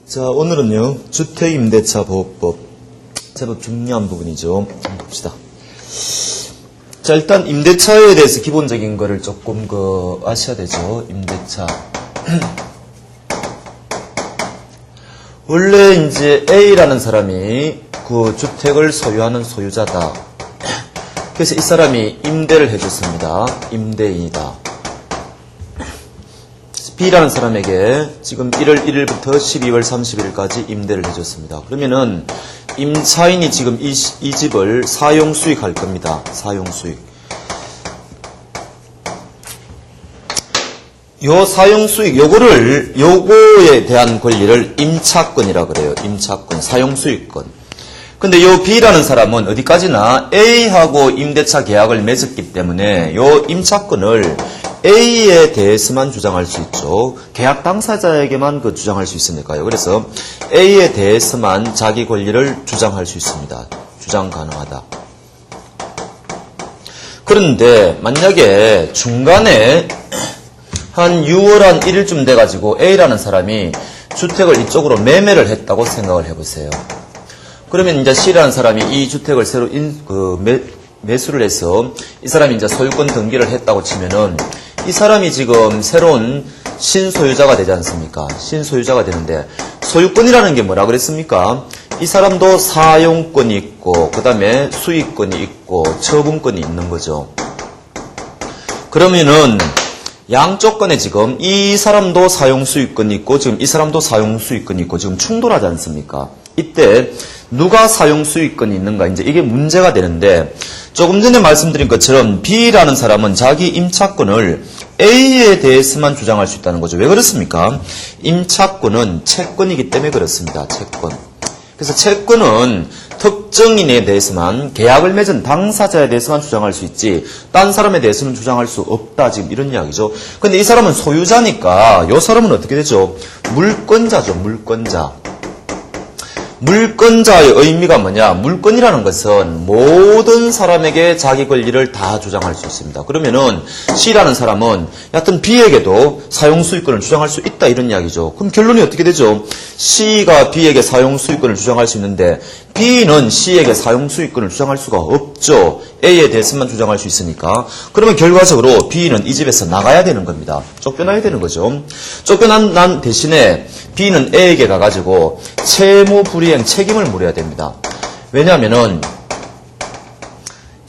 자, 오늘은요, 주택임대차보호법. 제법 중요한 부분이죠. 한번 봅시다. 자, 일단 임대차에 대해서 기본적인 거를 조금 아셔야 되죠. 임대차. 원래 이제 A라는 사람이 그 주택을 소유하는 소유자다. 그래서 이 사람이 임대를 해줬습니다. 임대인이다. B라는 사람에게 지금 1월 1일부터 12월 30일까지 임대를 해줬습니다. 그러면은 임차인이 지금 이 집을 사용수익할 겁니다. 사용수익. 요 사용수익, 요거에 대한 권리를 임차권이라 그래요. 임차권, 사용수익권. 근데 요 B라는 사람은 어디까지나 A하고 임대차 계약을 맺었기 때문에 요 임차권을 A에 대해서만 주장할 수 있죠. 계약 당사자에게만 주장할 수 있으니까요. 그래서 A에 대해서만 자기 권리를 주장할 수 있습니다. 주장 가능하다. 그런데 만약에 중간에 한 6월 한 1일쯤 돼가지고 A라는 사람이 주택을 이쪽으로 매매를 했다고 생각을 해보세요. 그러면 이제 C라는 사람이 이 주택을 새로 매수를 해서 이 사람이 이제 소유권 등기를 했다고 치면은 이 사람이 지금 새로운 신소유자가 되지 않습니까? 신소유자가 되는데 소유권이라는 게 뭐라 그랬습니까? 이 사람도 사용권이 있고 그 다음에 수익권이 있고 처분권이 있는 거죠. 그러면은 양쪽 간에 지금 이 사람도 사용수익권이 있고 지금 이 사람도 사용수익권이 있고 지금 충돌하지 않습니까? 이때 누가 사용수익권이 있는가 이제 이게 문제가 되는데 조금 전에 말씀드린 것처럼 B라는 사람은 자기 임차권을 A에 대해서만 주장할 수 있다는 거죠. 왜 그렇습니까? 임차권은 채권이기 때문에 그렇습니다. 채권. 그래서 채권은 특정인에 대해서만 계약을 맺은 당사자에 대해서만 주장할 수 있지 딴 사람에 대해서는 주장할 수 없다. 지금 이런 이야기죠. 근데 이 사람은 소유자니까 이 사람은 어떻게 되죠? 물권자죠. 물권자. 물권자의 의미가 뭐냐? 물권이라는 것은 모든 사람에게 자기 권리를 다 주장할 수 있습니다. 그러면은 C라는 사람은 여하튼 B에게도 사용수익권을 주장할 수 있다 이런 이야기죠. 그럼 결론이 어떻게 되죠? C가 B에게 사용수익권을 주장할 수 있는데 B는 C에게 사용수익권을 주장할 수가 없죠. A에 대해서만 주장할 수 있으니까. 그러면 결과적으로 B는 이 집에서 나가야 되는 겁니다. 쫓겨나야 되는 거죠. 쫓겨난 대신에 B는 A에게 가가지고 채무 불이행 책임을 물어야 됩니다. 왜냐하면은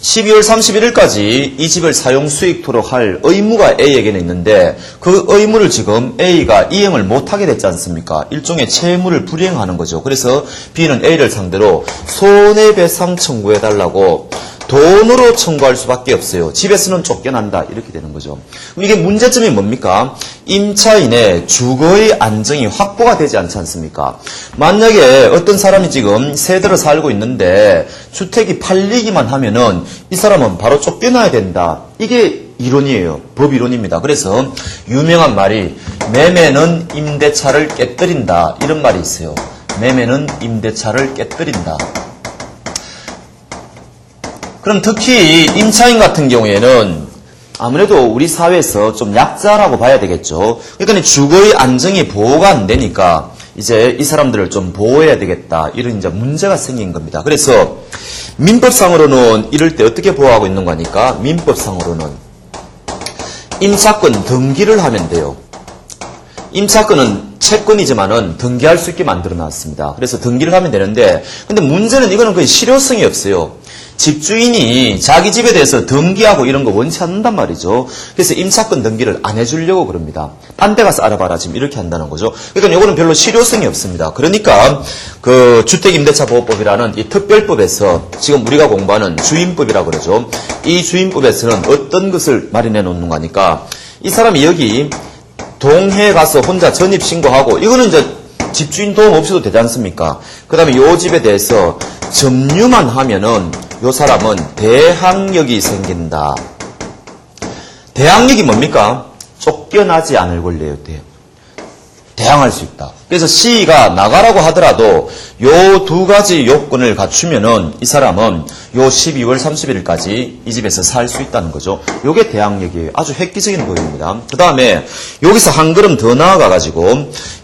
12월 31일까지 이 집을 사용수익토록 할 의무가 A에게는 있는데 그 의무를 지금 A가 이행을 못하게 됐지 않습니까? 일종의 채무를 불이행하는 거죠. 그래서 B는 A를 상대로 손해배상 청구해달라고 돈으로 청구할 수밖에 없어요. 집에서는 쫓겨난다. 이렇게 되는 거죠. 그럼 이게 문제점이 뭡니까? 임차인의 주거의 안정이 확보가 되지 않지 않습니까? 만약에 어떤 사람이 지금 세대로 살고 있는데 주택이 팔리기만 하면은 이 사람은 바로 쫓겨나야 된다. 이게 이론이에요. 법 이론입니다. 그래서 유명한 말이 매매는 임대차를 깨뜨린다. 이런 말이 있어요. 매매는 임대차를 깨뜨린다. 그럼 특히 임차인 같은 경우에는 아무래도 우리 사회에서 좀 약자라고 봐야 되겠죠. 그러니까 주거의 안정이 보호가 안 되니까 이제 이 사람들을 좀 보호해야 되겠다. 이런 이제 문제가 생긴 겁니다. 그래서 민법상으로는 이럴 때 어떻게 보호하고 있는 거니까 민법상으로는 임차권 등기를 하면 돼요. 임차권은 채권이지만은 등기할 수 있게 만들어 놨습니다. 그래서 등기를 하면 되는데 근데 문제는 이거는 거의 실효성이 없어요. 집주인이 자기 집에 대해서 등기하고 이런 거 원치 않는단 말이죠. 그래서 임차권 등기를 안 해주려고 그럽니다. 딴 데 가서 알아봐라 지금 이렇게 한다는 거죠. 그러니까 이거는 별로 실효성이 없습니다. 그러니까 그 주택임대차보호법이라는 이 특별법에서 지금 우리가 공부하는 주임법이라고 그러죠. 이 주임법에서는 어떤 것을 마련해 놓는 거니까 이 사람이 여기 동해에 가서 혼자 전입신고하고 이거는 이제 집주인 도움 없이도 되지 않습니까? 그 다음에 이 집에 대해서 점유만 하면은 이 사람은 대항력이 생긴다. 대항력이 뭡니까? 쫓겨나지 않을 권리예요. 대항할 수 있다. 그래서 C가 나가라고 하더라도 요 두 가지 요건을 갖추면은 이 사람은 요 12월 31일까지 이 집에서 살 수 있다는 거죠. 요게 대항력이에요. 아주 획기적인 보입니다. 그 다음에 여기서 한 걸음 더 나아가가지고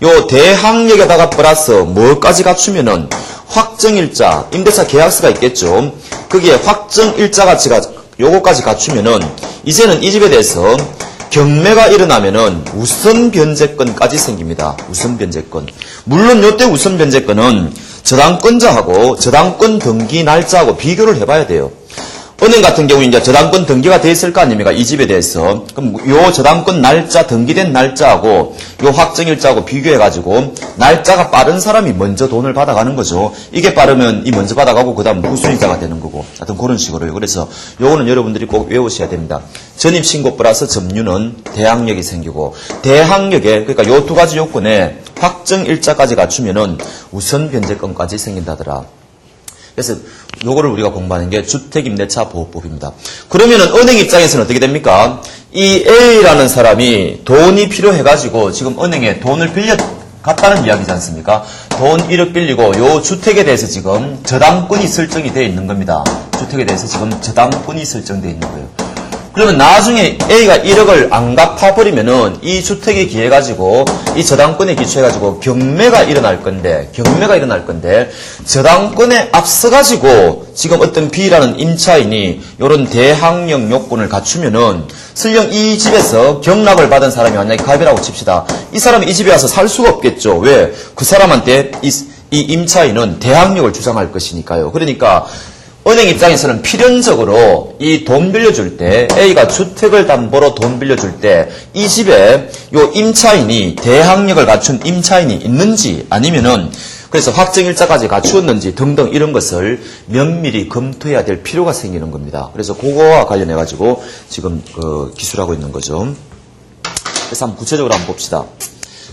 요 대항력에다가 플러스 뭐까지 갖추면은 확정일자, 임대차 계약서가 있겠죠. 거기에 확정일자 가치가 요거까지 갖추면은 이제는 이 집에 대해서 경매가 일어나면은 우선 변제권까지 생깁니다. 우선 변제권. 물론 요때 우선 변제권은 저당권자하고 저당권 등기 날짜하고 비교를 해봐야 돼요. 은행 같은 경우 이제 저당권 등기가 돼 있을 거 아닙니까? 이 집에 대해서. 그럼 요 저당권 날짜, 등기된 날짜하고 요 확정일자하고 비교해가지고 날짜가 빠른 사람이 먼저 돈을 받아가는 거죠. 이게 빠르면 이 먼저 받아가고 그 다음 후순위자가 되는 거고. 하여튼 그런 식으로요. 그래서 요거는 여러분들이 꼭 외우셔야 됩니다. 전입신고 플러스 점유는 대항력이 생기고 대항력에 그러니까 요 두 가지 요건에 확정일자까지 갖추면은 우선 변제권까지 생긴다더라. 그래서 요거를 우리가 공부하는 게 주택임대차 보호법입니다. 그러면은 은행 입장에서는 어떻게 됩니까? 이 A라는 사람이 돈이 필요해가지고 지금 은행에 돈을 빌려 갔다는 이야기지 않습니까? 돈 1억 빌리고 요 주택에 대해서 지금 저당권이 설정이 되어 있는 겁니다. 주택에 대해서 지금 저당권이 설정되어 있는 거예요. 그러면 나중에 A가 1억을 안 갚아버리면은 이 주택에 기해가지고 이 저당권에 기초해가지고 경매가 일어날 건데 저당권에 앞서가지고 지금 어떤 B라는 임차인이 요런 대항력 요건을 갖추면은 설령 이 집에서 경락을 받은 사람이 만약에 가입이라고 칩시다. 이 사람이 이 집에 와서 살 수가 없겠죠. 왜? 그 사람한테 이 임차인은 대항력을 주장할 것이니까요. 그러니까 은행 입장에서는 필연적으로 이 돈 빌려줄 때 A가 주택을 담보로 돈 빌려줄 때 이 집에 요 임차인이 대항력을 갖춘 임차인이 있는지 아니면은 그래서 확정일자까지 갖추었는지 등등 이런 것을 면밀히 검토해야 될 필요가 생기는 겁니다. 그래서 그거와 관련해 가지고 지금 기술하고 있는 거죠. 그래서 한번 구체적으로 한번 봅시다.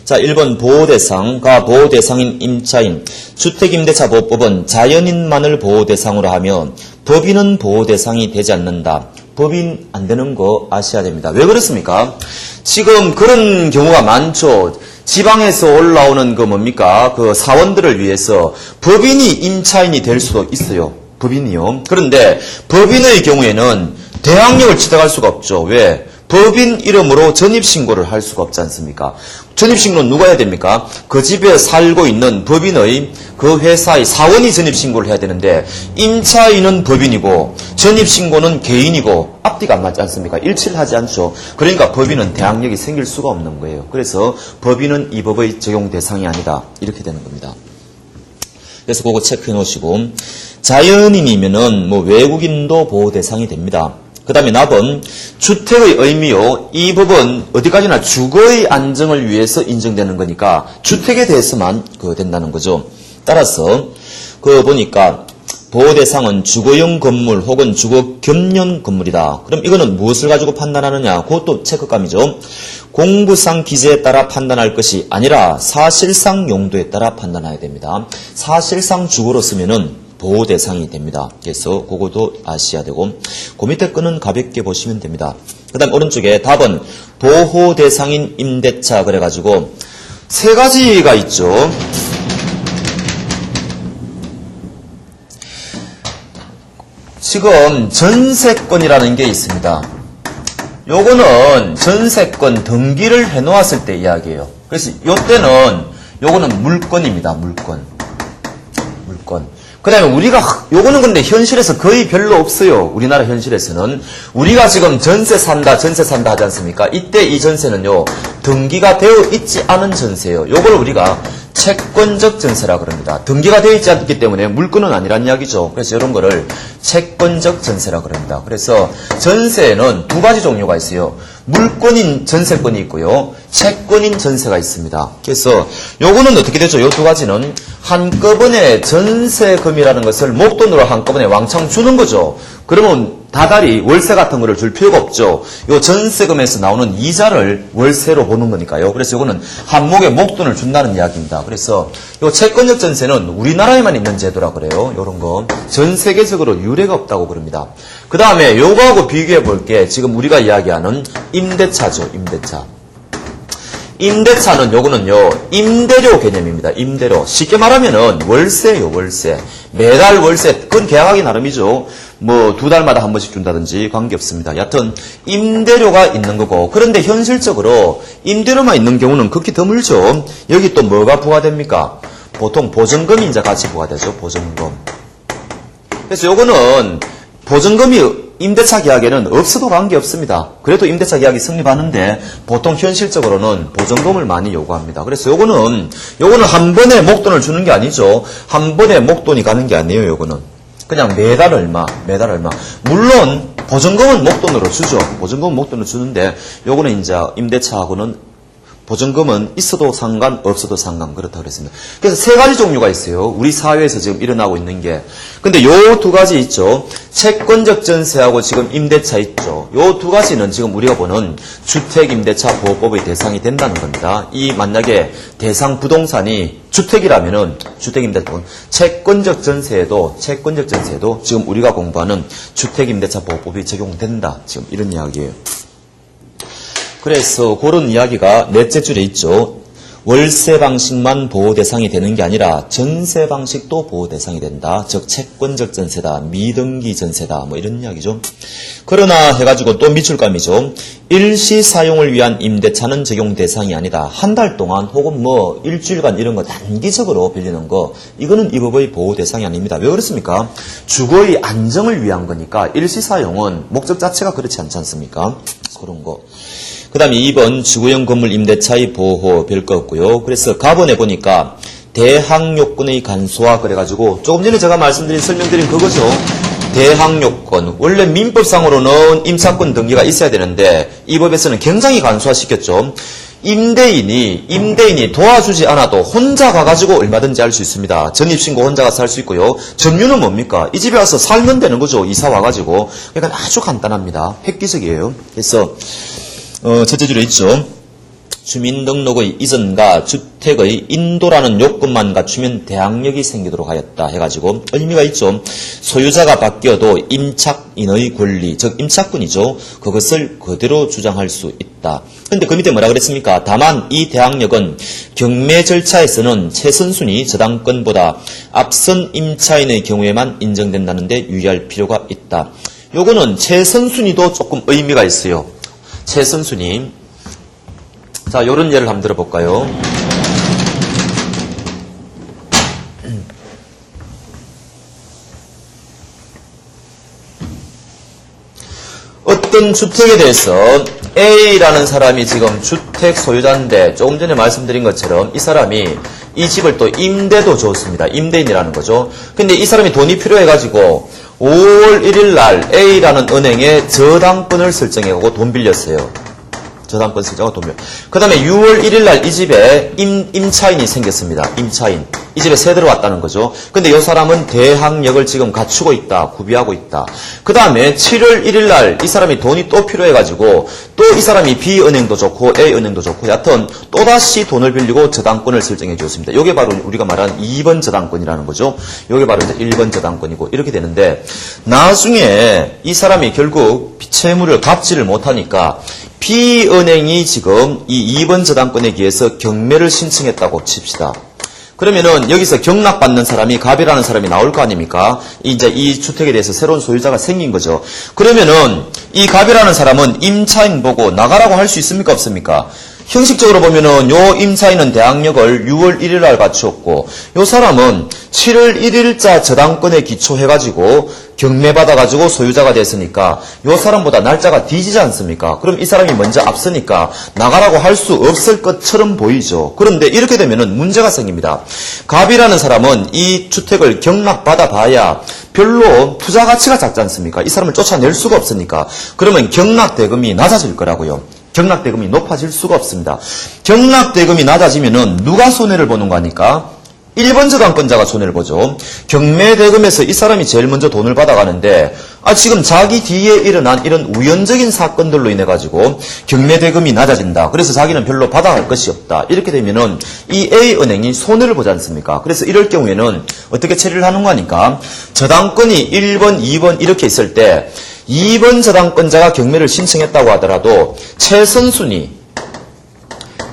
자, 1번 보호대상과 보호대상인 임차인. 주택임대차보호법은 자연인만을 보호대상으로 하며 법인은 보호대상이 되지 않는다. 법인 안 되는 거 아셔야 됩니다. 왜 그렇습니까? 지금 그런 경우가 많죠. 지방에서 올라오는 그 사원들을 위해서 법인이 임차인이 될 수도 있어요. 법인이요. 그런데 법인의 경우에는 대항력을 취득할 수가 없죠. 왜? 법인 이름으로 전입신고를 할 수가 없지 않습니까? 전입신고는 누가 해야 됩니까? 그 집에 살고 있는 법인의 그 회사의 사원이 전입신고를 해야 되는데 임차인은 법인이고 전입신고는 개인이고 앞뒤가 안 맞지 않습니까? 일치를 하지 않죠. 그러니까 법인은 대항력이 생길 수가 없는 거예요. 그래서 법인은 이 법의 적용 대상이 아니다. 이렇게 되는 겁니다. 그래서 그거 체크해 놓으시고 자연인이면은 외국인도 보호 대상이 됩니다. 그 다음에 납은 주택의 의미요. 이 법은 어디까지나 주거의 안정을 위해서 인정되는 거니까 주택에 대해서만 된다는 거죠. 따라서 보니까 보호대상은 주거용 건물 혹은 주거 겸용 건물이다. 그럼 이거는 무엇을 가지고 판단하느냐? 그것도 체크감이죠. 공부상 기재에 따라 판단할 것이 아니라 사실상 용도에 따라 판단해야 됩니다. 사실상 주거로 쓰면은 보호 대상이 됩니다. 그래서 그것도 아셔야 되고 그 밑에 거는 가볍게 보시면 됩니다. 그 다음 오른쪽에 답은 보호 대상인 임대차 그래가지고 세 가지가 있죠. 지금 전세권이라는 게 있습니다. 요거는 전세권 등기를 해놓았을 때 이야기예요. 그래서 요때는 요거는 물건입니다. 물건. 그 다음에 요거는 근데 현실에서 거의 별로 없어요. 우리나라 현실에서는. 우리가 지금 전세 산다 하지 않습니까? 이때 이 전세는요, 등기가 되어 있지 않은 전세예요. 요걸 우리가 채권적 전세라 그럽니다. 등기가 되어 있지 않기 때문에 물건은 아니란 이야기죠. 그래서 이런 거를 채권적 전세라 그럽니다. 그래서 전세에는 두 가지 종류가 있어요. 물건인 전세권이 있고요. 채권인 전세가 있습니다. 그래서 요거는 어떻게 되죠? 요 두 가지는 한꺼번에 전세금이라는 것을 목돈으로 한꺼번에 왕창 주는 거죠. 그러면 다달이 월세 같은 거를 줄 필요가 없죠. 요 전세금에서 나오는 이자를 월세로 보는 거니까요. 그래서 요거는 한목에 목돈을 준다는 이야기입니다. 그래서 요 채권적 전세는 우리나라에만 있는 제도라 그래요. 요런 거. 전 세계적으로 유례가 없다고 그럽니다. 그 다음에 요거하고 비교해 볼게 지금 우리가 이야기하는 임대차죠. 임대차. 임대차는 요거는요, 임대료 개념입니다. 임대료. 쉽게 말하면은 월세예요, 월세. 매달 월세. 그건 계약하기 나름이죠. 뭐, 2달마다 한 번씩 준다든지 관계없습니다. 여하튼, 임대료가 있는 거고. 그런데 현실적으로 임대료만 있는 경우는 극히 드물죠. 여기 또 뭐가 부과됩니까? 보통 보증금이 이제 같이 부과되죠, 보증금. 그래서 요거는 보증금이 임대차 계약에는 없어도 관계없습니다. 그래도 임대차 계약이 성립하는데 보통 현실적으로는 보증금을 많이 요구합니다. 그래서 요거는 한 번에 목돈을 주는 게 아니죠. 한 번에 목돈이 가는 게 아니에요, 요거는. 그냥 매달 얼마. 물론 보증금은 목돈으로 주죠. 보증금은 목돈으로 주는데 요거는 이제 임대차하고는 보증금은 있어도 상관, 없어도 상관, 그렇다고 그랬습니다. 그래서 세 가지 종류가 있어요. 우리 사회에서 지금 일어나고 있는 게. 근데 요 두 가지 있죠. 채권적 전세하고 지금 임대차 있죠. 요 두 가지는 지금 우리가 보는 주택임대차 보호법의 대상이 된다는 겁니다. 이 만약에 대상 부동산이 주택이라면은 주택임대차는 채권적 전세에도 지금 우리가 공부하는 주택임대차 보호법이 적용된다. 지금 이런 이야기예요. 그래서 그런 이야기가 넷째 줄에 있죠. 월세 방식만 보호 대상이 되는 게 아니라 전세 방식도 보호 대상이 된다. 즉 채권적 전세다. 미등기 전세다. 뭐 이런 이야기죠. 그러나 해가지고 또 밑줄감이죠. 일시 사용을 위한 임대차는 적용 대상이 아니다. 한 달 동안 혹은 뭐 일주일간 이런 거 단기적으로 빌리는 거 이거는 이 법의 보호 대상이 아닙니다. 왜 그렇습니까? 주거의 안정을 위한 거니까 일시 사용은 목적 자체가 그렇지 않지 않습니까? 그런 거. 그 다음에 2번 주거용 건물 임대차의 보호 별거 없고요. 그래서 가번에 보니까 대항요건의 간소화 그래가지고 조금 전에 제가 설명드린 그거죠. 대항요건. 원래 민법상으로는 임차권 등기가 있어야 되는데 이 법에서는 굉장히 간소화시켰죠. 임대인이 도와주지 않아도 혼자 가가지고 얼마든지 할 수 있습니다. 전입신고 혼자 가서 할 수 있고요. 점유는 뭡니까? 이 집에 와서 살면 되는 거죠. 이사 와가지고. 그러니까 아주 간단합니다. 획기적이에요. 그래서 첫째 줄에 있죠. 주민등록의 이전과 주택의 인도라는 요건만 갖추면 대항력이 생기도록 하였다 해가지고 의미가 있죠. 소유자가 바뀌어도 임차인의 권리, 즉 임차권이죠. 그것을 그대로 주장할 수 있다. 그런데 그 밑에 뭐라 그랬습니까? 다만 이 대항력은 경매 절차에서는 최선순위 저당권보다 앞선 임차인의 경우에만 인정된다는데 유의할 필요가 있다. 요거는 최선순위도 조금 의미가 있어요. 최선순위. 자, 요런 예를 한번 들어볼까요? 어떤 주택에 대해서 A라는 사람이 지금 주택 소유자인데 조금 전에 말씀드린 것처럼 이 사람이 이 집을 또 임대도 줬습니다. 임대인이라는 거죠. 근데 이 사람이 돈이 필요해가지고 5월 1일 날 A라는 은행에 저당권을 설정해가고 돈 빌렸어요. 저당권 설정하고 돈 빌려. 그 다음에 6월 1일 날 이 집에 임차인이 생겼습니다. 임차인. 이 집에 새 들어왔다는 거죠. 근데 이 사람은 대항력을 지금 갖추고 있다. 구비하고 있다. 그 다음에 7월 1일 날 이 사람이 돈이 또 필요해가지고 또 이 사람이 B은행도 좋고 A은행도 좋고 여하튼 또다시 돈을 빌리고 저당권을 설정해 주었습니다. 이게 바로 우리가 말하는 2번 저당권이라는 거죠. 이게 바로 이제 1번 저당권이고 이렇게 되는데 나중에 이 사람이 결국 채무를 갚지를 못하니까 B은행이 지금 이 2번 저당권에 기해서 경매를 신청했다고 칩시다. 그러면은 여기서 경락받는 사람이 갑이라는 사람이 나올 거 아닙니까? 이제 이 주택에 대해서 새로운 소유자가 생긴 거죠. 그러면은 이 갑이라는 사람은 임차인 보고 나가라고 할 수 있습니까? 없습니까? 형식적으로 보면은 요 임차인은 대항력을 6월 1일 날 갖추었고 요 사람은 7월 1일자 저당권에 기초해가지고 경매받아가지고 소유자가 됐으니까 요 사람보다 날짜가 뒤지지 않습니까? 그럼 이 사람이 먼저 앞서니까 나가라고 할 수 없을 것처럼 보이죠. 그런데 이렇게 되면은 문제가 생깁니다. 갑이라는 사람은 이 주택을 경락받아 봐야 별로 투자 가치가 작지 않습니까? 이 사람을 쫓아낼 수가 없으니까. 그러면 경락대금이 낮아질 거라고요. 경락대금이 높아질 수가 없습니다. 경락대금이 낮아지면은 누가 손해를 보는 거니까? 1번 저당권자가 손해를 보죠. 경매대금에서 이 사람이 제일 먼저 돈을 받아가는데 지금 자기 뒤에 일어난 이런 우연적인 사건들로 인해 가지고 경매대금이 낮아진다. 그래서 자기는 별로 받아갈 것이 없다. 이렇게 되면은 이 A은행이 손해를 보지 않습니까? 그래서 이럴 경우에는 어떻게 처리를 하는 거니까 저당권이 1번, 2번 이렇게 있을 때 2번 저당권자가 경매를 신청했다고 하더라도 최선순위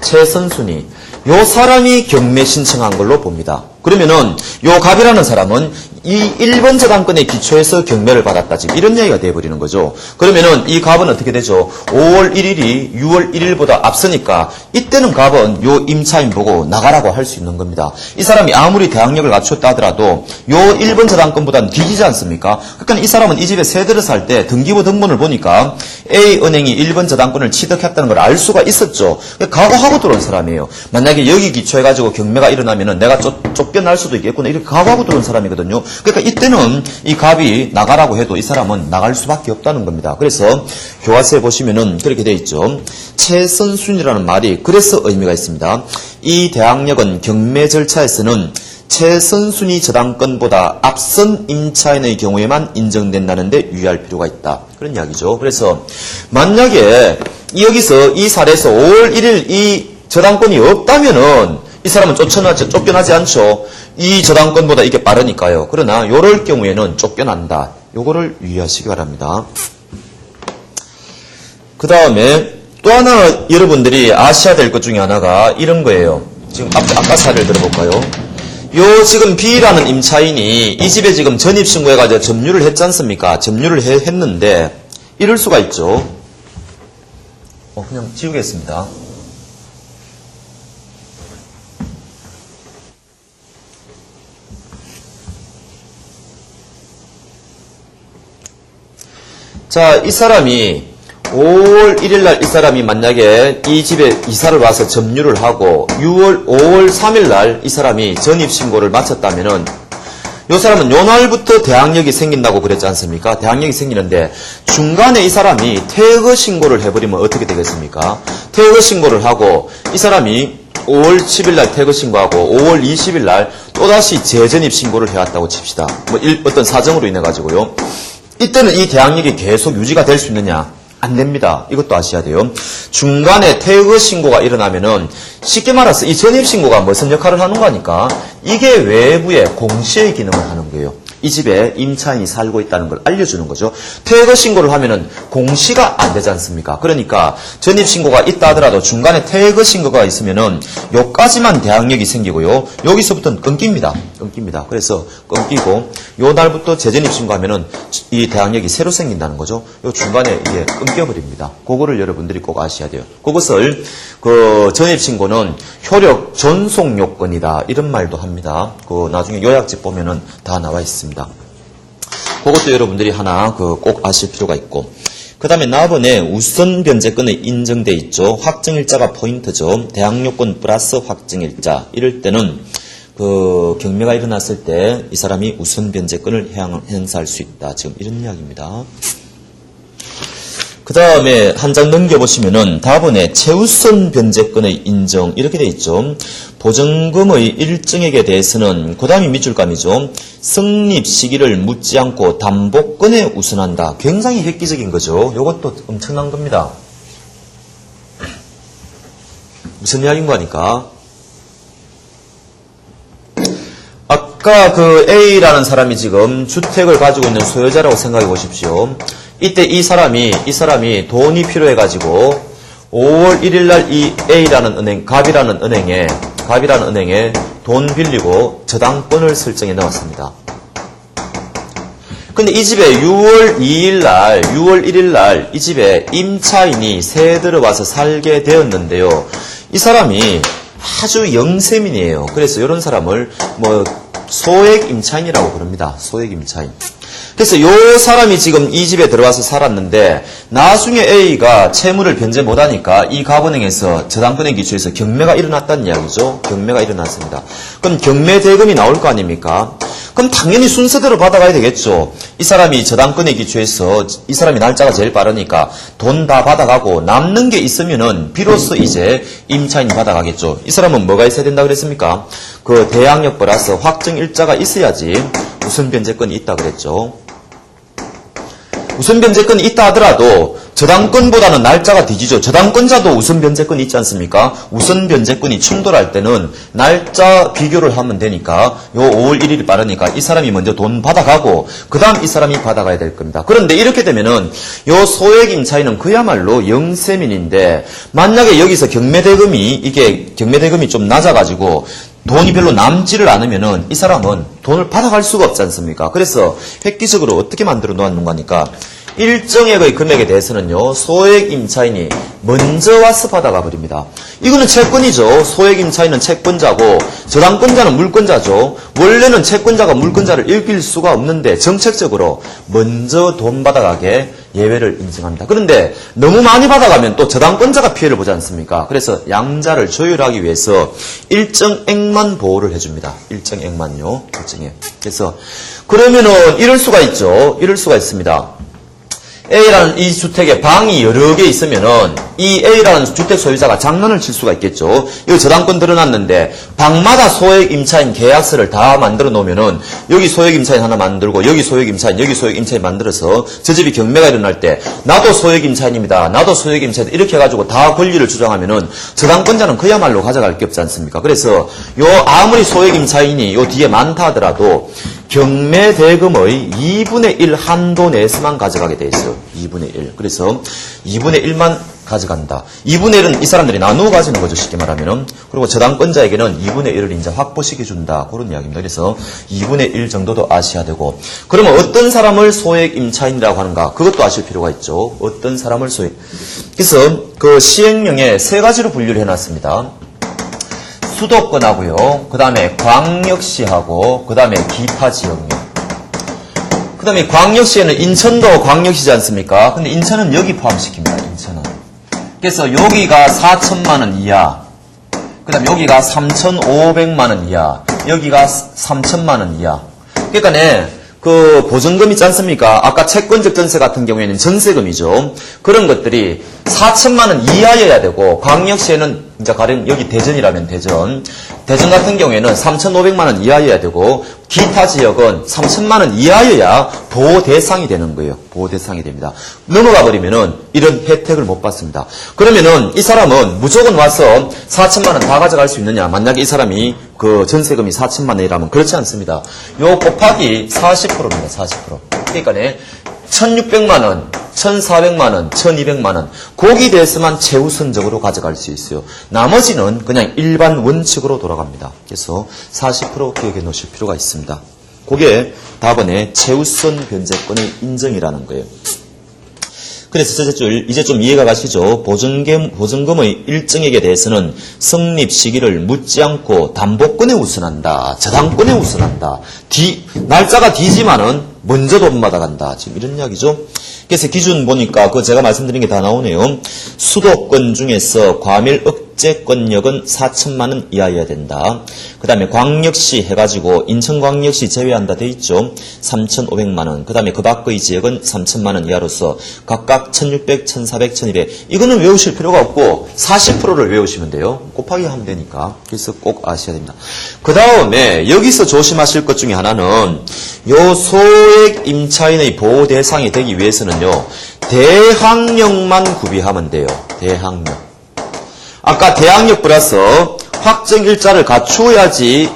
최선순위. 요 사람이 경매 신청한 걸로 봅니다. 그러면은 요 갑이라는 사람은 이 1번 저당권의 기초에서 경매를 받았다. 지금 이런 얘기가 돼버리는 거죠. 그러면은 이 갑은 어떻게 되죠? 5월 1일이 6월 1일보다 앞서니까 이때는 갑은 요 임차인 보고 나가라고 할 수 있는 겁니다. 이 사람이 아무리 대항력을 갖췄다 하더라도 요 1번 저당권보다는 뒤지지 않습니까? 그러니까 이 사람은 이 집에 세대를 살 때 등기부 등본을 보니까 A은행이 1번 저당권을 취득했다는 걸 알 수가 있었죠. 각오하고 들어온 사람이에요. 만약에 여기 기초해가지고 경매가 일어나면은 내가 쫓겨날 수도 있겠구나. 이렇게 각오하고 들어온 사람이거든요. 그러니까 이때는 이 갑이 나가라고 해도 이 사람은 나갈 수밖에 없다는 겁니다. 그래서 교과서에 보시면은 그렇게 돼 있죠. 최선순위라는 말이 그래서 의미가 있습니다. 이 대항력은 경매 절차에서는 최선순위 저당권보다 앞선 임차인의 경우에만 인정된다는데 유의할 필요가 있다. 그런 이야기죠. 그래서 만약에 여기서 이 사례에서 5월 1일 이 저당권이 없다면은 이 사람은 쫓겨나지 않죠. 이 저당권보다 이게 빠르니까요. 그러나 요럴 경우에는 쫓겨난다. 요거를 유의하시기 바랍니다. 그 다음에 또 하나 여러분들이 아셔야 될 것 중에 하나가 이런 거예요. 지금 아까 사례를 들어볼까요? 요 지금 B라는 임차인이 이 집에 지금 전입신고해가지고 점유를 했지 않습니까? 점유를 했는데 이럴 수가 있죠. 그냥 지우겠습니다. 자, 이 사람이 5월 1일 날 이 사람이 만약에 이 집에 이사를 와서 점유를 하고 5월 3일 날 이 사람이 전입신고를 마쳤다면은 요 사람은 요 날부터 대항력이 생긴다고 그랬지 않습니까? 대항력이 생기는데 중간에 이 사람이 퇴거 신고를 해버리면 어떻게 되겠습니까? 퇴거 신고를 하고 이 사람이 5월 10일 날 퇴거 신고하고 5월 20일 날 또다시 재전입 신고를 해왔다고 칩시다. 어떤 사정으로 인해 가지고요. 이때는 이 대항력이 계속 유지가 될 수 있느냐? 안 됩니다. 이것도 아셔야 돼요. 중간에 퇴거 신고가 일어나면은 쉽게 말해서 이 전입 신고가 무슨 역할을 하는 거니까 이게 외부의 공시의 기능을 하는 거예요. 이 집에 임차인이 살고 있다는 걸 알려주는 거죠. 퇴거 신고를 하면은 공시가 안 되지 않습니까? 그러니까 전입 신고가 있다 하더라도 중간에 퇴거 신고가 있으면은 요까지만 대항력이 생기고요. 여기서부터는 끊깁니다. 그래서 끊기고 요 날부터 재전입 신고하면은 이 대항력이 새로 생긴다는 거죠. 요 중간에 이게 끊겨버립니다. 그거를 여러분들이 꼭 아셔야 돼요. 그것을 전입 신고는 효력 전속 요건이다 이런 말도 합니다. 나중에 요약집 보면은 다 나와 있습니다. 그것도 여러분들이 하나 꼭 아실 필요가 있고, 그 다음에 나번에 우선 변제권이 인정돼 있죠. 확정일자가 포인트죠. 대항력권 플러스 확정일자. 이럴 때는 경매가 일어났을 때 이 사람이 우선 변제권을 행사할 수 있다. 지금 이런 이야기입니다. 그 다음에 한 장 넘겨보시면은 다음에 최우선 변제권의 인정 이렇게 돼 있죠. 보증금의 일정액에 대해서는 그 다음이 밑줄감이죠. 성립 시기를 묻지 않고 담보권에 우선한다. 굉장히 획기적인 거죠. 이것도 엄청난 겁니다. 무슨 이야기인가 하니까 아까 A라는 사람이 지금 주택을 가지고 있는 소유자라고 생각해 보십시오. 이때 이 사람이 돈이 필요해가지고 5월 1일 날 이 A라는 은행, 갑이라는 은행에 돈 빌리고 저당권을 설정해 넣었습니다. 근데 이 집에 6월 1일 날 이 집에 임차인이 새 들어와서 살게 되었는데요. 이 사람이 아주 영세민이에요. 그래서 이런 사람을 소액 임차인이라고 부릅니다. 소액 임차인. 그래서 이 사람이 지금 이 집에 들어와서 살았는데 나중에 A가 채무를 변제 못하니까 이 갑은행에서 저당권의 기초에서 경매가 일어났다는 이야기죠. 경매가 일어났습니다. 그럼 경매 대금이 나올 거 아닙니까? 그럼 당연히 순서대로 받아가야 되겠죠. 이 사람이 저당권의 기초에서 이 사람이 날짜가 제일 빠르니까 돈 다 받아가고 남는 게 있으면은 비로소 이제 임차인이 받아가겠죠. 이 사람은 뭐가 있어야 된다 그랬습니까? 대항력 플러스 확정 일자가 있어야지 우선 변제권이 있다 그랬죠. 우선 변제권이 있다 하더라도 저당권보다는 날짜가 뒤지죠. 저당권자도 우선 변제권이 있지 않습니까? 우선 변제권이 충돌할 때는 날짜 비교를 하면 되니까 요 5월 1일이 빠르니까 이 사람이 먼저 돈 받아가고 그 다음 이 사람이 받아가야 될 겁니다. 그런데 이렇게 되면은 요 소액 임차인은 그야말로 영세민인데 만약에 여기서 경매대금이 좀 낮아가지고 돈이 별로 남지를 않으면은 이 사람은 돈을 받아갈 수가 없지 않습니까? 그래서 획기적으로 어떻게 만들어 놓았는가 하니까 일정액의 금액에 대해서는요, 소액 임차인이 먼저 와서 받아가 버립니다. 이거는 채권이죠. 소액 임차인은 채권자고, 저당권자는 물권자죠. 원래는 채권자가 물권자를 이길 수가 없는데, 정책적으로 먼저 돈 받아가게 예외를 인정합니다. 그런데 너무 많이 받아가면 또 저당권자가 피해를 보지 않습니까? 그래서 양자를 조율하기 위해서 일정액만 보호를 해줍니다. 일정액만요. 일정액. 그래서, 그러면은 이럴 수가 있죠. 이럴 수가 있습니다. A라는 이 주택에 방이 여러 개 있으면은 이 A라는 주택 소유자가 장난을 칠 수가 있겠죠. 여기 저당권 드러났는데 방마다 소액 임차인 계약서를 다 만들어 놓으면은 여기 소액 임차인 하나 만들고 여기 소액 임차인, 여기 소액 임차인 만들어서 저 집이 경매가 일어날 때 나도 소액 임차인입니다. 나도 소액 임차인 이렇게 해가지고 다 권리를 주장하면은 저당권자는 그야말로 가져갈 게 없지 않습니까? 그래서 요 아무리 소액 임차인이 요 뒤에 많다 하더라도 경매 대금의 2분의 1 한도 내에서만 가져가게 돼 있어요. 2분의 1. 그래서 2분의 1만 가져간다. 2분의 1은 이 사람들이 나누어 가지는 거죠. 쉽게 말하면은. 그리고 저당권자에게는 2분의 1을 이제 확보시켜준다. 그런 이야기입니다. 그래서 2분의 1 정도도 아셔야 되고. 그러면 어떤 사람을 소액 임차인이라고 하는가? 그것도 아실 필요가 있죠. 어떤 사람을 소액. 그래서 그 시행령에 세 가지로 분류를 해놨습니다. 수도권하고요. 그 다음에 광역시하고 그 다음에 기타지역령. 그 다음에 광역시에는 인천도 광역시지 않습니까? 근데 인천은 여기 포함시킵니다. 인천은. 그래서 여기가 4천만 원 이하. 그 다음에 여기가 3,500만 원 이하. 여기가 3천만 원 이하. 그러니까 그 보증금 있지 않습니까? 아까 채권적 전세 같은 경우에는 전세금이죠. 그런 것들이 4천만 원 이하여야 되고 광역시에는 이제 가령 여기 대전이라면 대전 같은 경우에는 3,500만 원 이하여야 되고 기타 지역은 3천만 원 이하여야 보호 대상이 되는 거예요. 보호 대상이 됩니다. 넘어가 버리면은 이런 혜택을 못 받습니다. 그러면은 이 사람은 무조건 와서 4천만 원 다 가져갈 수 있느냐? 만약에 이 사람이 그 전세금이 4천만 원이라면 그렇지 않습니다. 요 곱하기 40%입니다. 40%. 그러니까 1,600만 원, 1,400만 원, 1,200만 원 거기에 대해서만 최우선적으로 가져갈 수 있어요. 나머지는 그냥 일반 원칙으로 돌아갑니다. 그래서 40% 기억해 놓으실 필요가 있습니다. 그게 답안의 최우선 변제권의 인정이라는 거예요. 그래서 첫째 줄 이제 좀 이해가 가시죠? 보증금의 일정액에 대해서는 성립 시기를 묻지 않고 담보권에 우선한다. 저당권에 우선한다. 날짜가 뒤지만은 먼저 돈 받아간다. 지금 이런 이야기죠. 그래서 기준 보니까 그 제가 말씀드린 게 다 나오네요. 수도권 중에서 과밀 억제권역은 4천만 원 이하여야 된다. 그 다음에 광역시 해가지고 인천광역시 제외한다 돼 있죠. 3,500만 원. 그 다음에 그 밖의 지역은 3천만 원 이하로서 각각 1,600, 1,400, 1,200. 이거는 외우실 필요가 없고 40%를 외우시면 돼요. 곱하기 하면 되니까. 그래서 꼭 아셔야 됩니다. 그 다음에 여기서 조심하실 것 중에 하나는 요 소액 임차인의 보호 대상이 되기 위해서는요. 대항력만 구비하면 돼요. 대항력. 아까 대항력 플러스 확정 일자를 갖추어야지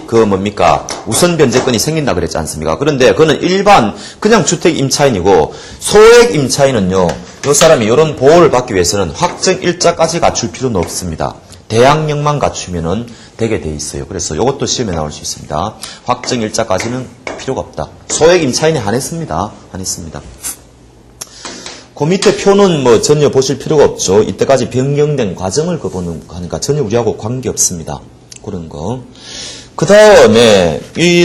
우선 변제권이 생긴다 그랬지 않습니까? 그런데 그거는 일반 그냥 주택 임차인이고 소액 임차인은요. 이 사람이 이런 보호를 받기 위해서는 확정 일자까지 갖출 필요는 없습니다. 대항력만 갖추면은 되게 돼 있어요. 그래서 이것도 시험에 나올 수 있습니다. 확정 일자까지는 필요가 없다. 소액 임차인에 한했습니다. 한했습니다. 그 밑에 표는 전혀 보실 필요가 없죠. 이때까지 변경된 과정을 보는 거니까 전혀 우리하고 관계없습니다. 그런 거. 그 다음에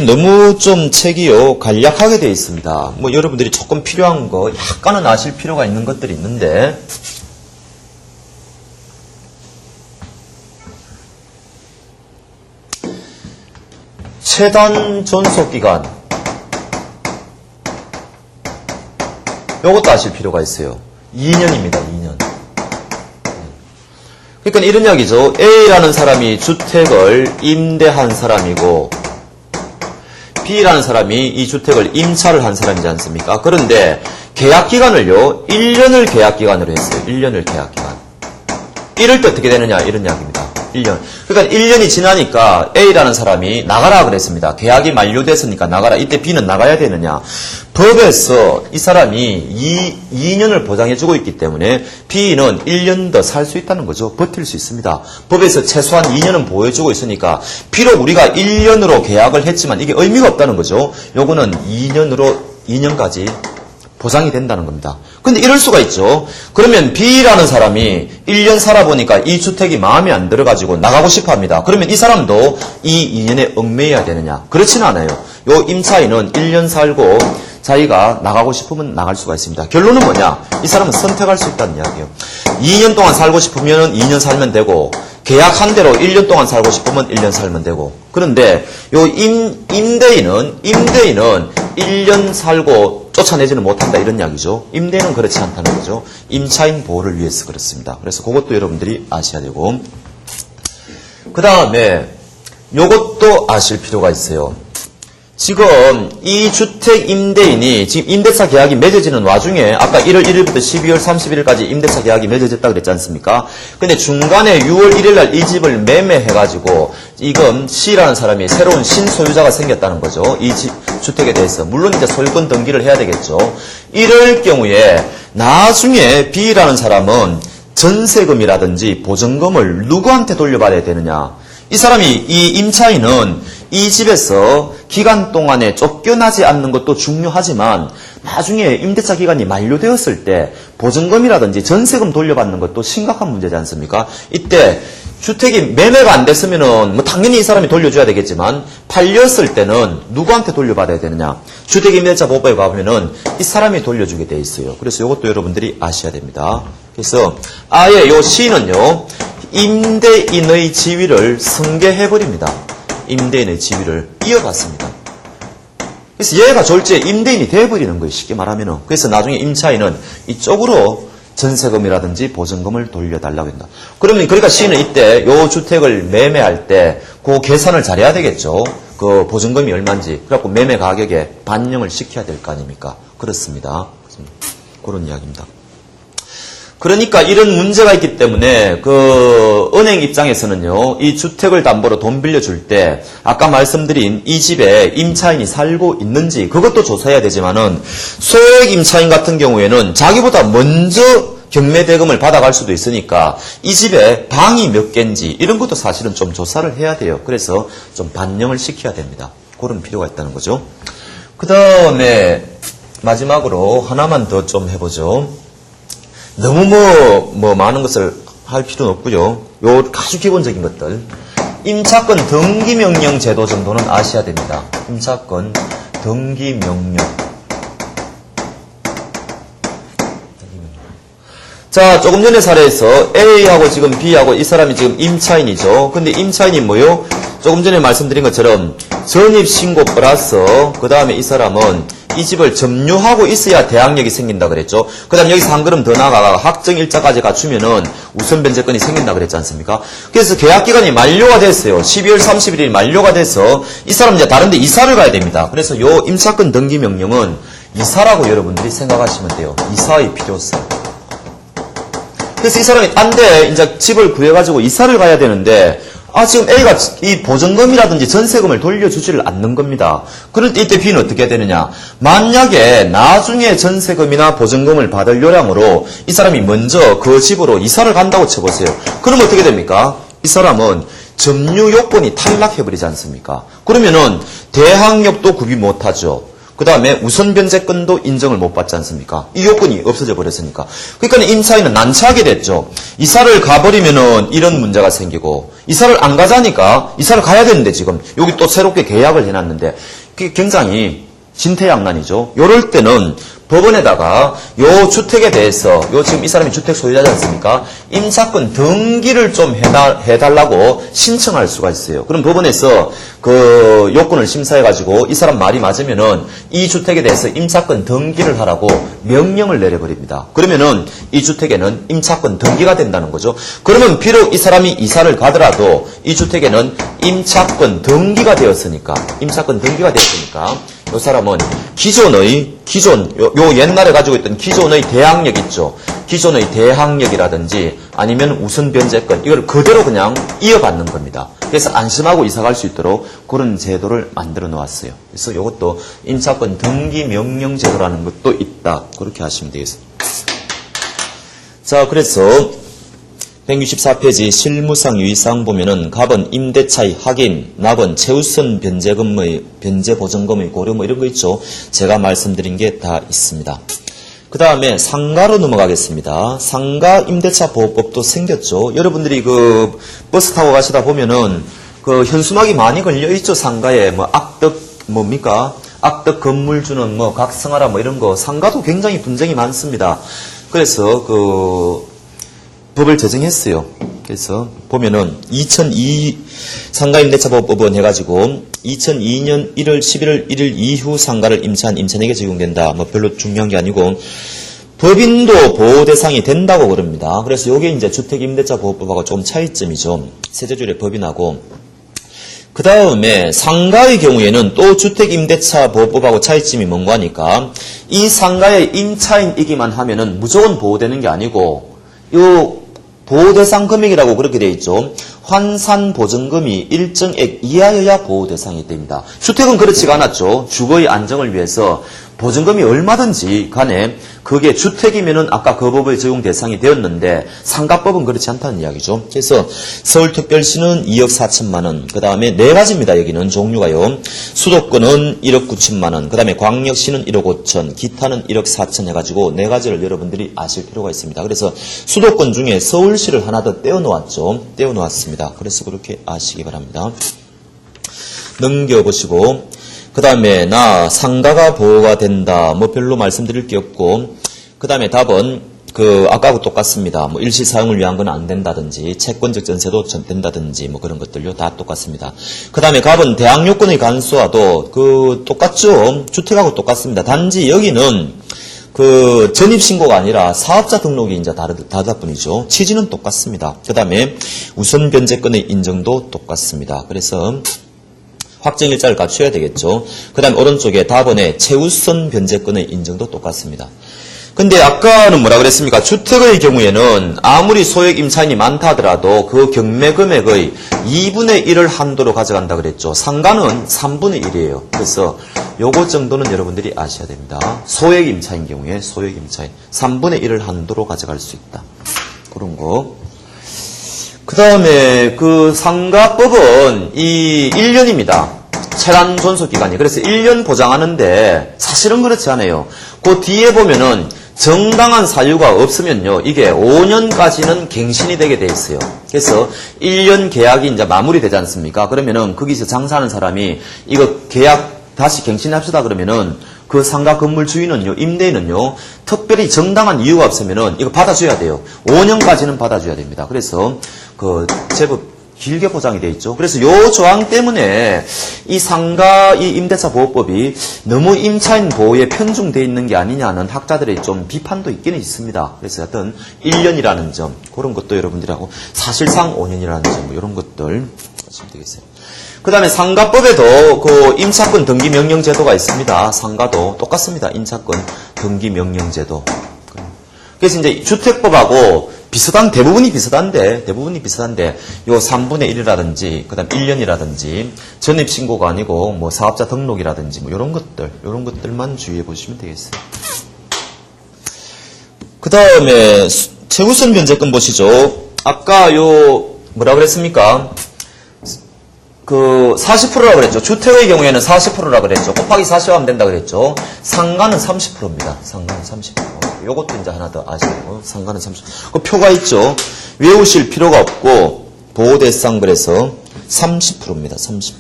너무 좀 책이요 간략하게 되어 있습니다. 여러분들이 조금 필요한 거 약간은 아실 필요가 있는 것들이 있는데 최단 존속기간 요것도 아실 필요가 있어요. 2년입니다. 2년. 그러니까 이런 이야기죠. A라는 사람이 주택을 임대한 사람이고 B라는 사람이 이 주택을 임차를 한 사람이지 않습니까? 그런데 계약기간을요, 1년을 계약기간으로 했어요. 1년을 계약기간. 이럴 때 어떻게 되느냐, 이런 이야기입니다. 1년. 그러니까 1년이 지나니까 A라는 사람이 나가라 그랬습니다. 계약이 만료됐으니까 나가라. 이때 B는 나가야 되느냐. 법에서 이 사람이 2년을 보장해주고 있기 때문에 B는 1년 더 살 수 있다는 거죠. 버틸 수 있습니다. 법에서 최소한 2년은 보여주고 있으니까 비록 우리가 1년으로 계약을 했지만 이게 의미가 없다는 거죠. 요거는 2년까지 보장이 된다는 겁니다. 근데 이럴 수가 있죠. 그러면 B라는 사람이 1년 살아보니까 이 주택이 마음에 안 들어가지고 나가고 싶어 합니다. 그러면 이 사람도 이 2년에 얽매여야 되느냐? 그렇지는 않아요. 요 임차인은 1년 살고 자기가 나가고 싶으면 나갈 수가 있습니다. 결론은 뭐냐? 이 사람은 선택할 수 있다는 이야기예요. 2년 동안 살고 싶으면 2년 살면 되고 계약한 대로 1년 동안 살고 싶으면 1년 살면 되고 그런데 요 임대인은 1년 살고 쫓아내지는 못한다 이런 이야기죠. 임대인은 그렇지 않다는 거죠. 임차인 보호를 위해서 그렇습니다. 그래서 그것도 여러분들이 아셔야 되고 그 다음에 요것도 아실 필요가 있어요. 지금 이 주택 임대인이 지금 임대차 계약이 맺어지는 와중에 아까 1월 1일부터 12월 31일까지 임대차 계약이 맺어졌다 그랬지 않습니까? 근데 중간에 6월 1일 날 이 집을 매매해가지고 이건 C라는 사람이 새로운 신소유자가 생겼다는 거죠. 이 주택에 대해서. 물론 이제 소유권 등기를 해야 되겠죠. 이럴 경우에 나중에 B라는 사람은 전세금이라든지 보증금을 누구한테 돌려받아야 되느냐? 이 사람이, 이 임차인은 이 집에서 기간 동안에 쫓겨나지 않는 것도 중요하지만 나중에 임대차 기간이 만료되었을 때 보증금이라든지 전세금 돌려받는 것도 심각한 문제지 않습니까? 이때 주택이 매매가 안 됐으면은 뭐 당연히 이 사람이 돌려줘야 되겠지만 팔렸을 때는 누구한테 돌려받아야 되느냐? 주택임대차 보호법에 가보면은 이 사람이 돌려주게 돼 있어요. 그래서 이것도 여러분들이 아셔야 됩니다. 그래서 아예 요 C는요 임대인의 지위를 승계해버립니다. 임대인의 지위를 이어받습니다. 그래서 얘가 졸지에 임대인이 돼버리는 거예요. 쉽게 말하면은. 그래서 나중에 임차인은 이쪽으로 전세금이라든지 보증금을 돌려달라고 한다. 그러니까 C는 이때 요 주택을 매매할 때 그 계산을 잘해야 되겠죠. 그 보증금이 얼마인지. 그래갖고 매매 가격에 반영을 시켜야 될 거 아닙니까? 그렇습니다. 그런 이야기입니다. 그러니까 이런 문제가 있기 때문에 그 은행 입장에서는요. 이 주택을 담보로 돈 빌려줄 때 아까 말씀드린 이 집에 임차인이 살고 있는지 그것도 조사해야 되지만은 소액 임차인 같은 경우에는 자기보다 먼저 경매대금을 받아갈 수도 있으니까 이 집에 방이 몇 개인지 이런 것도 사실은 좀 조사를 해야 돼요. 그래서 좀 반영을 시켜야 됩니다. 그런 필요가 있다는 거죠. 그 다음에 마지막으로 하나만 더 좀 해보죠. 너무 뭐 많은 것을 할 필요는 없고요. 요 아주 기본적인 것들. 임차권 등기명령 제도 정도는 아셔야 됩니다. 임차권 등기명령. 자, 조금 전에 사례에서 A하고 지금 B하고 이 사람이 지금 임차인이죠. 근데 임차인이 뭐요? 조금 전에 말씀드린 것처럼 전입신고 플러스 그 다음에 이 사람은 이 집을 점유하고 있어야 대항력이 생긴다 그랬죠. 그 다음 여기서 한 걸음 더 나아가 확정일자까지 갖추면은 우선 변제권이 생긴다 그랬지 않습니까? 그래서 계약기간이 만료가 됐어요. 12월 31일 만료가 돼서 이 사람은 이제 다른 데 이사를 가야 됩니다. 그래서 요 임차권 등기명령은 이사라고 여러분들이 생각하시면 돼요. 이사의 필요성. 그래서 이 사람이 딴 데 이제 집을 구해가지고 이사를 가야 되는데 지금 A가 이 보증금이라든지 전세금을 돌려주지를 않는 겁니다. 그럴 때 이때 B는 어떻게 되느냐? 만약에 나중에 전세금이나 보증금을 받을 요량으로 이 사람이 먼저 그 집으로 이사를 간다고 쳐보세요. 그럼 어떻게 됩니까? 이 사람은 점유 요건이 탈락해버리지 않습니까? 그러면은 대항력도 구비 못하죠. 그 다음에 우선 변제권도 인정을 못 받지 않습니까? 이 요건이 없어져 버렸으니까. 그러니까 임차인은 난처하게 됐죠. 이사를 가버리면은 이런 문제가 생기고, 이사를 안 가자니까 이사를 가야 되는데 지금 여기 또 새롭게 계약을 해놨는데 그게 굉장히 진퇴양난이죠. 요럴 때는 법원에다가 요 주택에 대해서 요 지금 이 사람이 주택 소유자지 않습니까? 임차권 등기를 좀 해달라고 신청할 수가 있어요. 그럼 법원에서 그 요건을 심사해가지고 이 사람 말이 맞으면은 이 주택에 대해서 임차권 등기를 하라고 명령을 내려버립니다. 그러면은 이 주택에는 임차권 등기가 된다는 거죠. 그러면 비록 이 사람이 이사를 가더라도 이 주택에는 임차권 등기가 되었으니까 이 사람은 요 옛날에 가지고 있던 기존의 대항력 있죠. 기존의 대항력이라든지 아니면 우선 변제권 이걸 그대로 그냥 이어받는 겁니다. 그래서 안심하고 이사갈 수 있도록 그런 제도를 만들어 놓았어요. 그래서 이것도 임차권 등기 명령 제도라는 것도 있다. 그렇게 하시면 되겠습니다. 자, 그래서 164페이지 실무상 유의사항 보면은 갑은 임대차의 확인, 납은 최우선 변제보증금의 고려 뭐 이런 거 있죠. 제가 말씀드린 게 다 있습니다. 그 다음에 상가로 넘어가겠습니다. 상가 임대차 보호법도 생겼죠. 여러분들이 그 버스 타고 가시다 보면은 그 현수막이 많이 걸려 있죠. 상가에 뭐 악덕 뭡니까? 악덕 건물주는 뭐 각성하라 뭐 이런 거. 상가도 굉장히 분쟁이 많습니다. 그래서 그 법을 제정했어요. 그래서 보면은 2002 상가임대차보호법은 해가지고 2002년 1월 11월 1일 이후 상가를 임차한 임차인에게 적용된다. 뭐 별로 중요한 게 아니고 법인도 보호 대상이 된다고 그럽니다. 그래서 요게 이제 주택임대차보호법하고 조금 차이점이죠. 세제조례 법인하고. 그 다음에 상가의 경우에는 또 주택임대차보호법하고 차이점이 뭔가 하니까 이 상가의 임차인이기만 하면은 무조건 보호되는 게 아니고 요 보호대상 금액이라고 그렇게 되어 있죠. 환산보증금이 일정액 이하여야 보호대상이 됩니다. 주택은 그렇지가 않았죠. 주거의 안정을 위해서 보증금이 얼마든지 간에 그게 주택이면은 아까 그 법의 적용 대상이 되었는데 상가법은 그렇지 않다는 이야기죠. 그래서 서울특별시는 2억 4천만 원, 그 다음에 네 가지입니다. 여기는 종류가요. 수도권은 1억 9천만 원, 그 다음에 광역시는 1억 5천, 기타는 1억 4천 해가지고 네 가지를 여러분들이 아실 필요가 있습니다. 그래서 수도권 중에 서울시를 하나 더 떼어놓았죠. 떼어놓았습니다. 그래서 그렇게 아시기 바랍니다. 넘겨보시고 그 다음에 상가가 보호가 된다. 뭐 별로 말씀드릴 게 없고 그 다음에 답은 아까하고 똑같습니다. 뭐 일시 사용을 위한 건 안 된다든지 채권적 전세도 된다든지 뭐 그런 것들요 다 똑같습니다. 그 다음에 갑은 대항 요건의 간수와도 똑같죠. 주택하고 똑같습니다. 단지 여기는 전입신고가 아니라 사업자 등록이 이제 다르다 뿐이죠. 취지는 똑같습니다. 그 다음에 우선 변제권의 인정도 똑같습니다. 그래서 확정일자를 갖춰야 되겠죠. 그 다음에 오른쪽에 답원의 최우선 변제권의 인정도 똑같습니다. 근데 아까는 뭐라 그랬습니까? 주택의 경우에는 아무리 소액 임차인이 많다 하더라도 그 경매 금액의 2분의 1을 한도로 가져간다 그랬죠. 상가는 3분의 1이에요. 그래서 요거 정도는 여러분들이 아셔야 됩니다. 소액 임차인 경우에 소액 임차인 3분의 1을 한도로 가져갈 수 있다. 그런 거. 그 다음에 상가법은 이 1년입니다. 체란 존속기간이. 그래서 1년 보장하는데 사실은 그렇지 않아요. 그 뒤에 보면은 정당한 사유가 없으면요. 이게 5년까지는 갱신이 되게 돼 있어요. 그래서 1년 계약이 이제 마무리되지 않습니까? 그러면은 거기서 장사하는 사람이 이거 계약 다시 갱신합시다 그러면은 그 상가 건물 주인은요, 임대인은요, 특별히 정당한 이유가 없으면은 이거 받아줘야 돼요. 5년까지는 받아줘야 됩니다. 그래서 제법 길게 보장이 돼 있죠. 그래서 요 조항 때문에 이 임대차 보호법이 너무 임차인 보호에 편중돼 있는 게 아니냐는 학자들의 좀 비판도 있기는 있습니다. 그래서 하여튼 1년이라는 점, 그런 것도 여러분들이 하고, 사실상 5년이라는 점, 이런 것들 하시면 되겠어요. 그 다음에 상가법에도 임차권 등기 명령 제도가 있습니다. 상가도 똑같습니다. 임차권 등기 명령 제도. 그래서 이제 주택법하고 대부분이 비슷한데, 요 3분의 1이라든지, 그 다음 1년이라든지, 전입신고가 아니고, 뭐 사업자 등록이라든지, 뭐 요런 것들만 주의해 보시면 되겠어요. 그 다음에, 최우선 변제권 보시죠. 아까 뭐라 그랬습니까? 40%라고 그랬죠. 주택의 경우에는 40%라고 그랬죠. 곱하기 40 하면 된다고 그랬죠. 상가는 30%입니다. 상가는 30%. 요것도 이제 하나 더 아시고, 상가는 30%. 그 표가 있죠. 외우실 필요가 없고, 보호대상 그래서 30%입니다. 30%.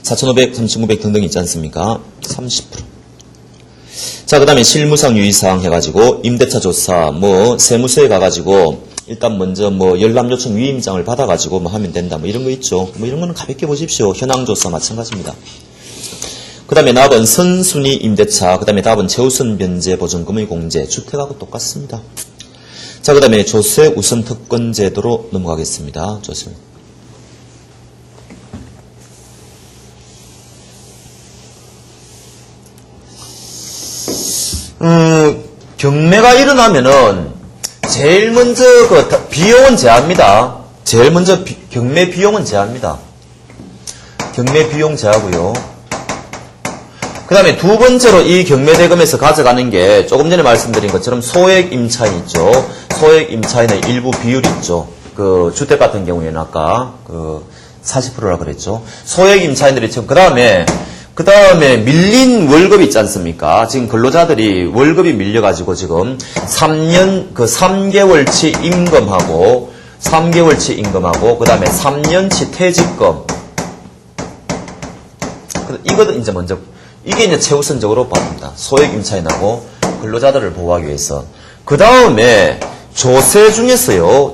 4,500, 3,900 등등 있지 않습니까? 30%. 자, 그 다음에 실무상 유의사항 해가지고, 임대차 조사, 세무서에 가가지고, 일단 먼저 열람 요청 위임장을 받아가지고 하면 된다. 이런 거 있죠. 이런 거는 가볍게 보십시오. 현황조사 마찬가지입니다. 그 다음에 답은 선순위 임대차, 그 다음에 답은 최우선 변제 보증금의 공제, 주택하고 똑같습니다. 자, 그 다음에 조세 우선 특권 제도로 넘어가겠습니다. 좋습니다. 경매가 일어나면은 제일 먼저 그 비용은 제합니다. 제일 먼저 경매 비용은 제합니다. 경매 비용 제하고요. 그 다음에 두 번째로 이 경매대금에서 가져가는 게 조금 전에 말씀드린 것처럼 소액 임차인 있죠. 소액 임차인의 일부 비율 있죠. 그 주택 같은 경우에는 아까 그 40%라 그랬죠. 소액 임차인들이 지금 그 다음에 밀린 월급이 있지 않습니까? 지금 근로자들이 월급이 밀려가지고 지금 3개월치 임금하고, 그 다음에 3년치 퇴직금. 이거는 이제 먼저, 이게 이제 최우선적으로 받습니다. 소액 임차인하고 근로자들을 보호하기 위해서. 그 다음에 조세 중에서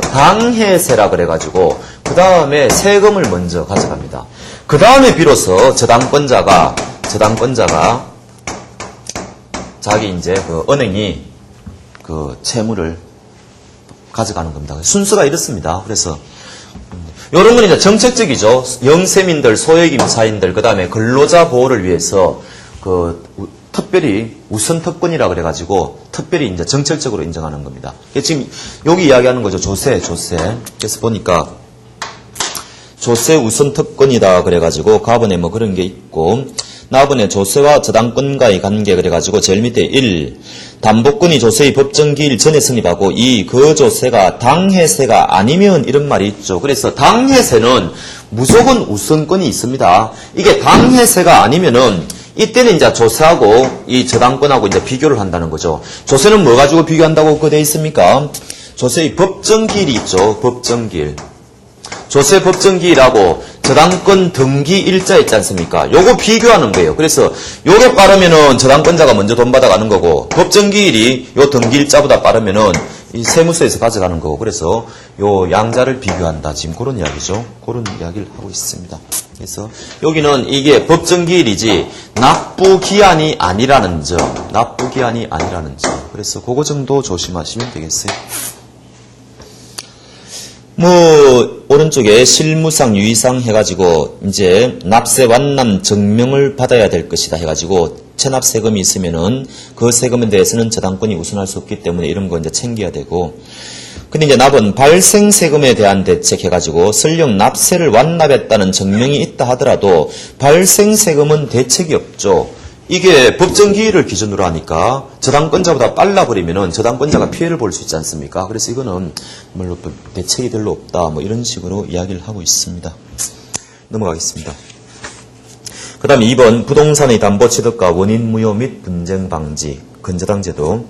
당해세라 그래가지고, 그 다음에 세금을 먼저 가져갑니다. 그 다음에 비로소 저당권자가 자기 이제 그 은행이 그 채무를 가져가는 겁니다. 순서가 이렇습니다. 그래서 이런 건 이제 정책적이죠. 영세민들, 소액임차인들, 그 다음에 근로자 보호를 위해서 그 특별히 우선 특권이라 그래가지고 특별히 이제 정책적으로 인정하는 겁니다. 지금 여기 이야기하는 거죠. 조세. 그래서 보니까 조세 우선 특권이다 그래가지고 가번에 뭐 그런 게 있고, 나번에 조세와 저당권과의 관계 그래가지고 제일 밑에 1. 담보권이 조세의 법정 기일 전에 성립하고 2. 그 조세가 당해세가 아니면 이런 말이 있죠. 그래서 당해세는 무조건 우선권이 있습니다. 이게 당해세가 아니면은 이때는 이제 조세하고 이 저당권하고 이제 비교를 한다는 거죠. 조세는 뭐 가지고 비교한다고 그 돼 있습니까? 조세의 법정 기일이 있죠. 법정 기일. 조세 법정기일하고 저당권 등기 일자 있지 않습니까? 요거 비교하는 거예요. 그래서 요게 빠르면은 저당권자가 먼저 돈 받아가는 거고, 법정기일이 요 등기 일자보다 빠르면은 이 세무서에서 가져가는 거고, 그래서 요 양자를 비교한다. 지금 그런 이야기죠. 그런 이야기를 하고 있습니다. 그래서 여기는 이게 법정기일이지 납부기한이 아니라는 점. 그래서 그거 정도 조심하시면 되겠어요. 오른쪽에 실무상 유의상 해가지고 이제 납세 완납 증명을 받아야 될 것이다 해가지고 체납 세금이 있으면은 그 세금에 대해서는 저당권이 우선할 수 없기 때문에 이런 거 이제 챙겨야 되고, 근데 이제 납은 발생 세금에 대한 대책 해가지고 설령 납세를 완납했다는 증명이 있다 하더라도 발생 세금은 대책이 없죠. 이게 법정 기일을 기준으로 하니까 저당권자보다 빨라버리면은 저당권자가 피해를 볼 수 있지 않습니까? 그래서 이거는 별로 대책이 별로 없다. 뭐 이런 식으로 이야기를 하고 있습니다. 넘어가겠습니다. 그 다음에 2번 부동산의 담보 취득과 원인 무효 및 분쟁 방지, 근저당 제도.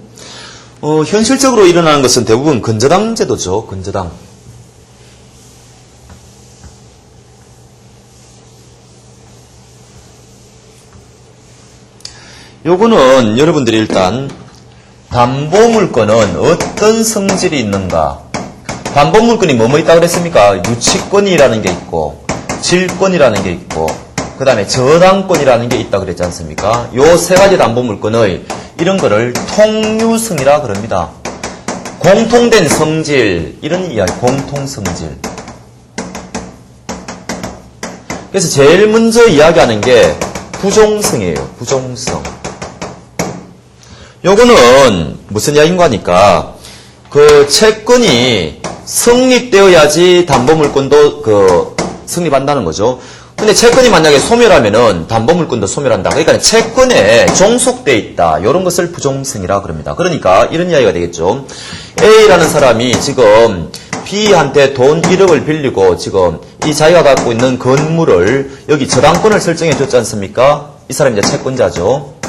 현실적으로 일어나는 것은 대부분 근저당 제도죠. 근저당. 요거는 여러분들이 일단 담보물건은 어떤 성질이 있는가, 담보물건이 뭐뭐 있다고 그랬습니까? 유치권이라는 게 있고 질권이라는 게 있고 그 다음에 저당권이라는 게 있다고 그랬지 않습니까? 요 세 가지 담보물건의 이런 거를 통유성이라 그럽니다. 공통된 성질, 이런 이야기, 공통성질. 그래서 제일 먼저 이야기하는 게 부종성이에요. 부종성. 요거는 무슨 이야기인가 하니까 그 채권이 성립되어야지 담보물건도 성립한다는 거죠. 근데 채권이 만약에 소멸하면은 담보물건도 소멸한다. 그러니까 채권에 종속돼 있다. 이런 것을 부종성이라 그럽니다. 그러니까 이런 이야기가 되겠죠. A라는 사람이 지금 B한테 돈 1억을 빌리고 지금 이 자기가 갖고 있는 건물을 여기 저당권을 설정해 줬지 않습니까? 이 사람이 이제 채권자죠.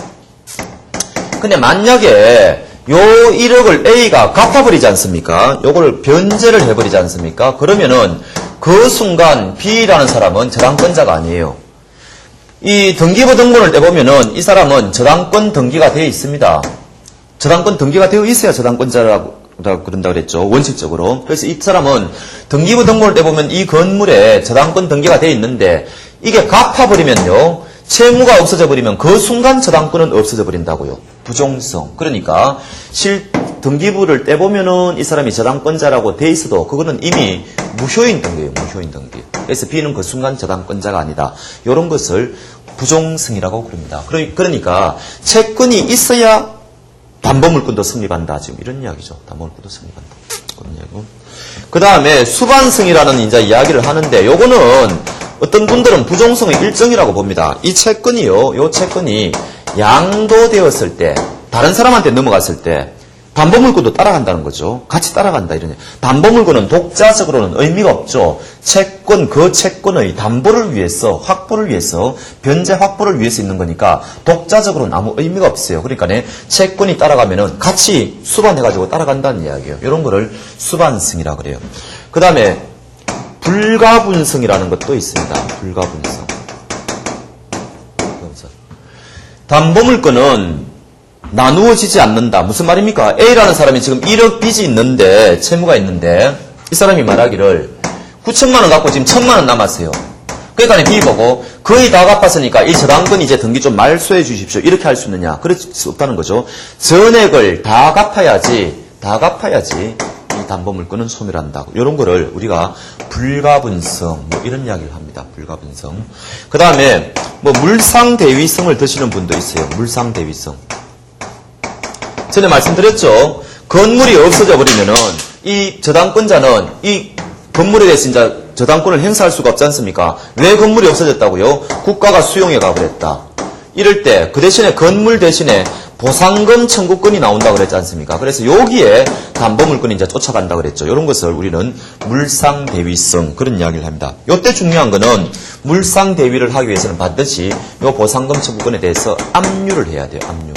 근데 만약에 요 1억을 A가 갚아버리지 않습니까? 요걸 변제를 해버리지 않습니까? 그러면은 그 순간 B라는 사람은 저당권자가 아니에요. 이 등기부 등본을 떼보면은 이 사람은 저당권 등기가 되어 있습니다. 저당권 등기가 되어 있어야 저당권자라고 그런다고 그랬죠. 원칙적으로. 그래서 이 사람은 등기부 등본을 떼보면 이 건물에 저당권 등기가 되어 있는데 이게 갚아버리면요. 채무가 없어져 버리면 그 순간 저당권은 없어져 버린다고요. 부종성. 그러니까 등기부를 떼보면은 이 사람이 저당권자라고 돼 있어도 그거는 이미 무효인 등기예요. 무효인 등기. 그래서 B는 그 순간 저당권자가 아니다. 이런 것을 부종성이라고 그럽니다. 그러니까 채권이 있어야 담보물권도 성립한다. 지금 이런 이야기죠. 담보물권도 성립한다. 그런 이야기고. 그 다음에 수반승이라는 이제 이야기를 하는데, 요거는 어떤 분들은 부종성의 일정이라고 봅니다. 이 채권이요, 요 채권이 양도되었을 때, 다른 사람한테 넘어갔을 때, 담보물권도 따라간다는 거죠. 같이 따라간다, 이런. 담보물권은 독자적으로는 의미가 없죠. 채권, 그 채권의 담보를 위해서, 확보를 위해서, 변제 확보를 위해서 있는 거니까, 독자적으로는 아무 의미가 없어요. 그러니까, 채권이 따라가면은 같이 수반해가지고 따라간다는 이야기예요. 이런 거를 수반승이라 그래요. 그 다음에, 불가분성이라는 것도 있습니다. 불가분성. 담보물권은 나누어지지 않는다. 무슨 말입니까? A라는 사람이 지금 1억 빚이 있는데, 채무가 있는데, 이 사람이 말하기를 9천만 원 갖고 지금 1,000만 원 남았어요. 그러니까 B 보고 거의 다 갚았으니까 이 저당권 이제 등기 좀 말소해 주십시오. 이렇게 할 수 있느냐? 그럴 수 없다는 거죠. 전액을 다 갚아야지 이 담보물권은 소멸한다고. 이런 거를 우리가 불가분성, 뭐 이런 이야기를 합니다. 불가분성. 그 다음에 뭐 물상대위성을 드시는 분도 있어요. 물상대위성. 전에 말씀드렸죠. 건물이 없어져 버리면은 이 저당권자는 이 건물에 대해서 이제 저당권을 행사할 수가 없지 않습니까? 왜 건물이 없어졌다고요? 국가가 수용해 가버렸다. 이럴 때 그 대신에 건물 대신에 보상금 청구권이 나온다고 그랬지 않습니까? 그래서 여기에 담보물권이 이제 쫓아간다 그랬죠. 이런 것을 우리는 물상대위성 그런 이야기를 합니다. 이때 중요한 거는 물상대위를 하기 위해서는 반드시 이 보상금 청구권에 대해서 압류를 해야 돼요. 압류.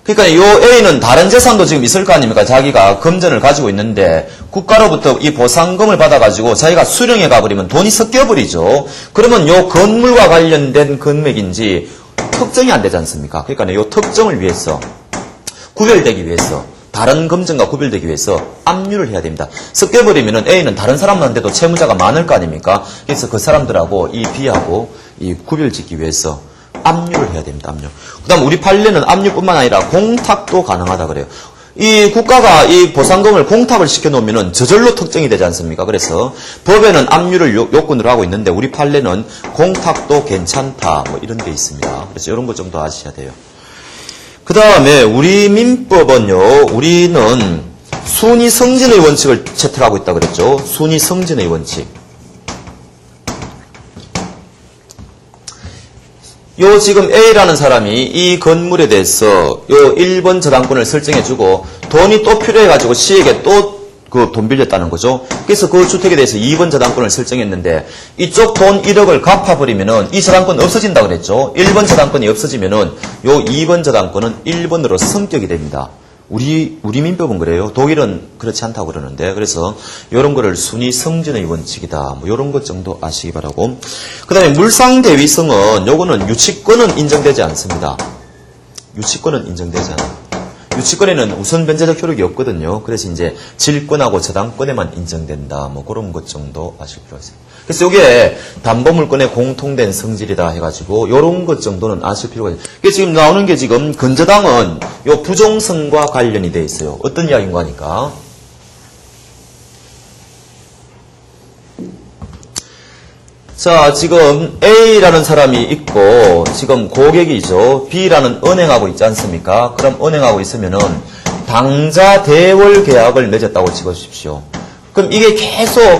그러니까 이 A는 다른 재산도 지금 있을 거 아닙니까? 자기가 금전을 가지고 있는데 국가로부터 이 보상금을 받아가지고 자기가 수령해 가버리면 돈이 섞여버리죠. 그러면 이 건물과 관련된 금액인지 특정이 안 되지 않습니까? 그러니까 이 특정을 위해서 구별되기 위해서 다른 금전과 구별되기 위해서 압류를 해야 됩니다. 섞여버리면 A는 다른 사람한테도 채무자가 많을 거 아닙니까? 그래서 그 사람들하고 이 B하고 이 구별짓기 위해서 압류를 해야 됩니다. 압류. 그 다음 우리 판례는 압류뿐만 아니라 공탁도 가능하다 그래요. 이 국가가 이 보상금을 공탁을 시켜놓으면 저절로 특정이 되지 않습니까? 그래서 법에는 압류를 요건으로 하고 있는데 우리 판례는 공탁도 괜찮다 뭐 이런 게 있습니다. 그래서 이런 것 정도 아셔야 돼요. 그 다음에 우리 민법은요. 우리는 순위성진의 원칙을 채택하고 있다 그랬죠. 순위성진의 원칙. 요 지금 A라는 사람이 이 건물에 대해서 요 1번 저당권을 설정해주고 돈이 또 필요해가지고 C에게 또 그 돈 빌렸다는 거죠. 그래서 그 주택에 대해서 2번 저당권을 설정했는데 이쪽 돈 1억을 갚아버리면은 이 저당권 없어진다 그랬죠. 1번 저당권이 없어지면은 요 2번 저당권은 1번으로 성격이 됩니다. 우리 민법은 그래요. 독일은 그렇지 않다고 그러는데 그래서 이런 거를 순위성진의 원칙이다. 뭐 이런 것 정도 아시기 바라고. 그 다음에 물상대위성은 요거는 유치권은 인정되지 않습니다. 유치권은 인정되지 않아요. 유치권에는 우선 변제적 효력이 없거든요. 그래서 이제 질권하고 저당권에만 인정된다. 뭐 그런 것 정도 아실 필요가 있어요. 그래서 이게 담보물권의 공통된 성질이다 해가지고 이런 것 정도는 아실 필요가 있어요. 이게 지금 나오는 게 지금 건저당은 요 부종성과 관련이 돼 있어요. 어떤 이야기인가 하니까. 자, 지금 A라는 사람이 있고 지금 고객이죠. B라는 은행하고 있지 않습니까? 그럼 은행하고 있으면은 당좌 대월 계약을 맺었다고 찍어주십시오. 그럼 이게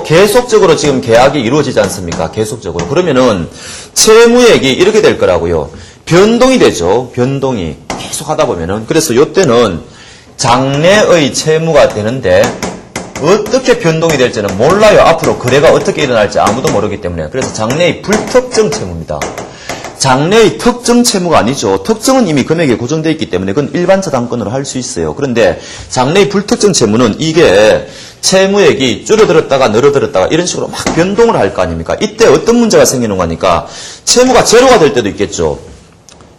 계속적으로 지금 계약이 이루어지지 않습니까? 계속적으로. 그러면은 채무액이 이렇게 될 거라고요. 변동이 되죠. 변동이 계속 하다 보면은. 그래서 이때는 장래의 채무가 되는데 어떻게 변동이 될지는 몰라요. 앞으로 거래가 어떻게 일어날지 아무도 모르기 때문에. 그래서 장래의 불특정 채무입니다. 장래의 특정 채무가 아니죠. 특정은 이미 금액이 고정되어 있기 때문에 그건 일반 저당권으로 할 수 있어요. 그런데 장래의 불특정 채무는 이게 채무액이 줄어들었다가 늘어들었다가 이런 식으로 막 변동을 할 거 아닙니까? 이때 어떤 문제가 생기는 거니까 채무가 제로가 될 때도 있겠죠.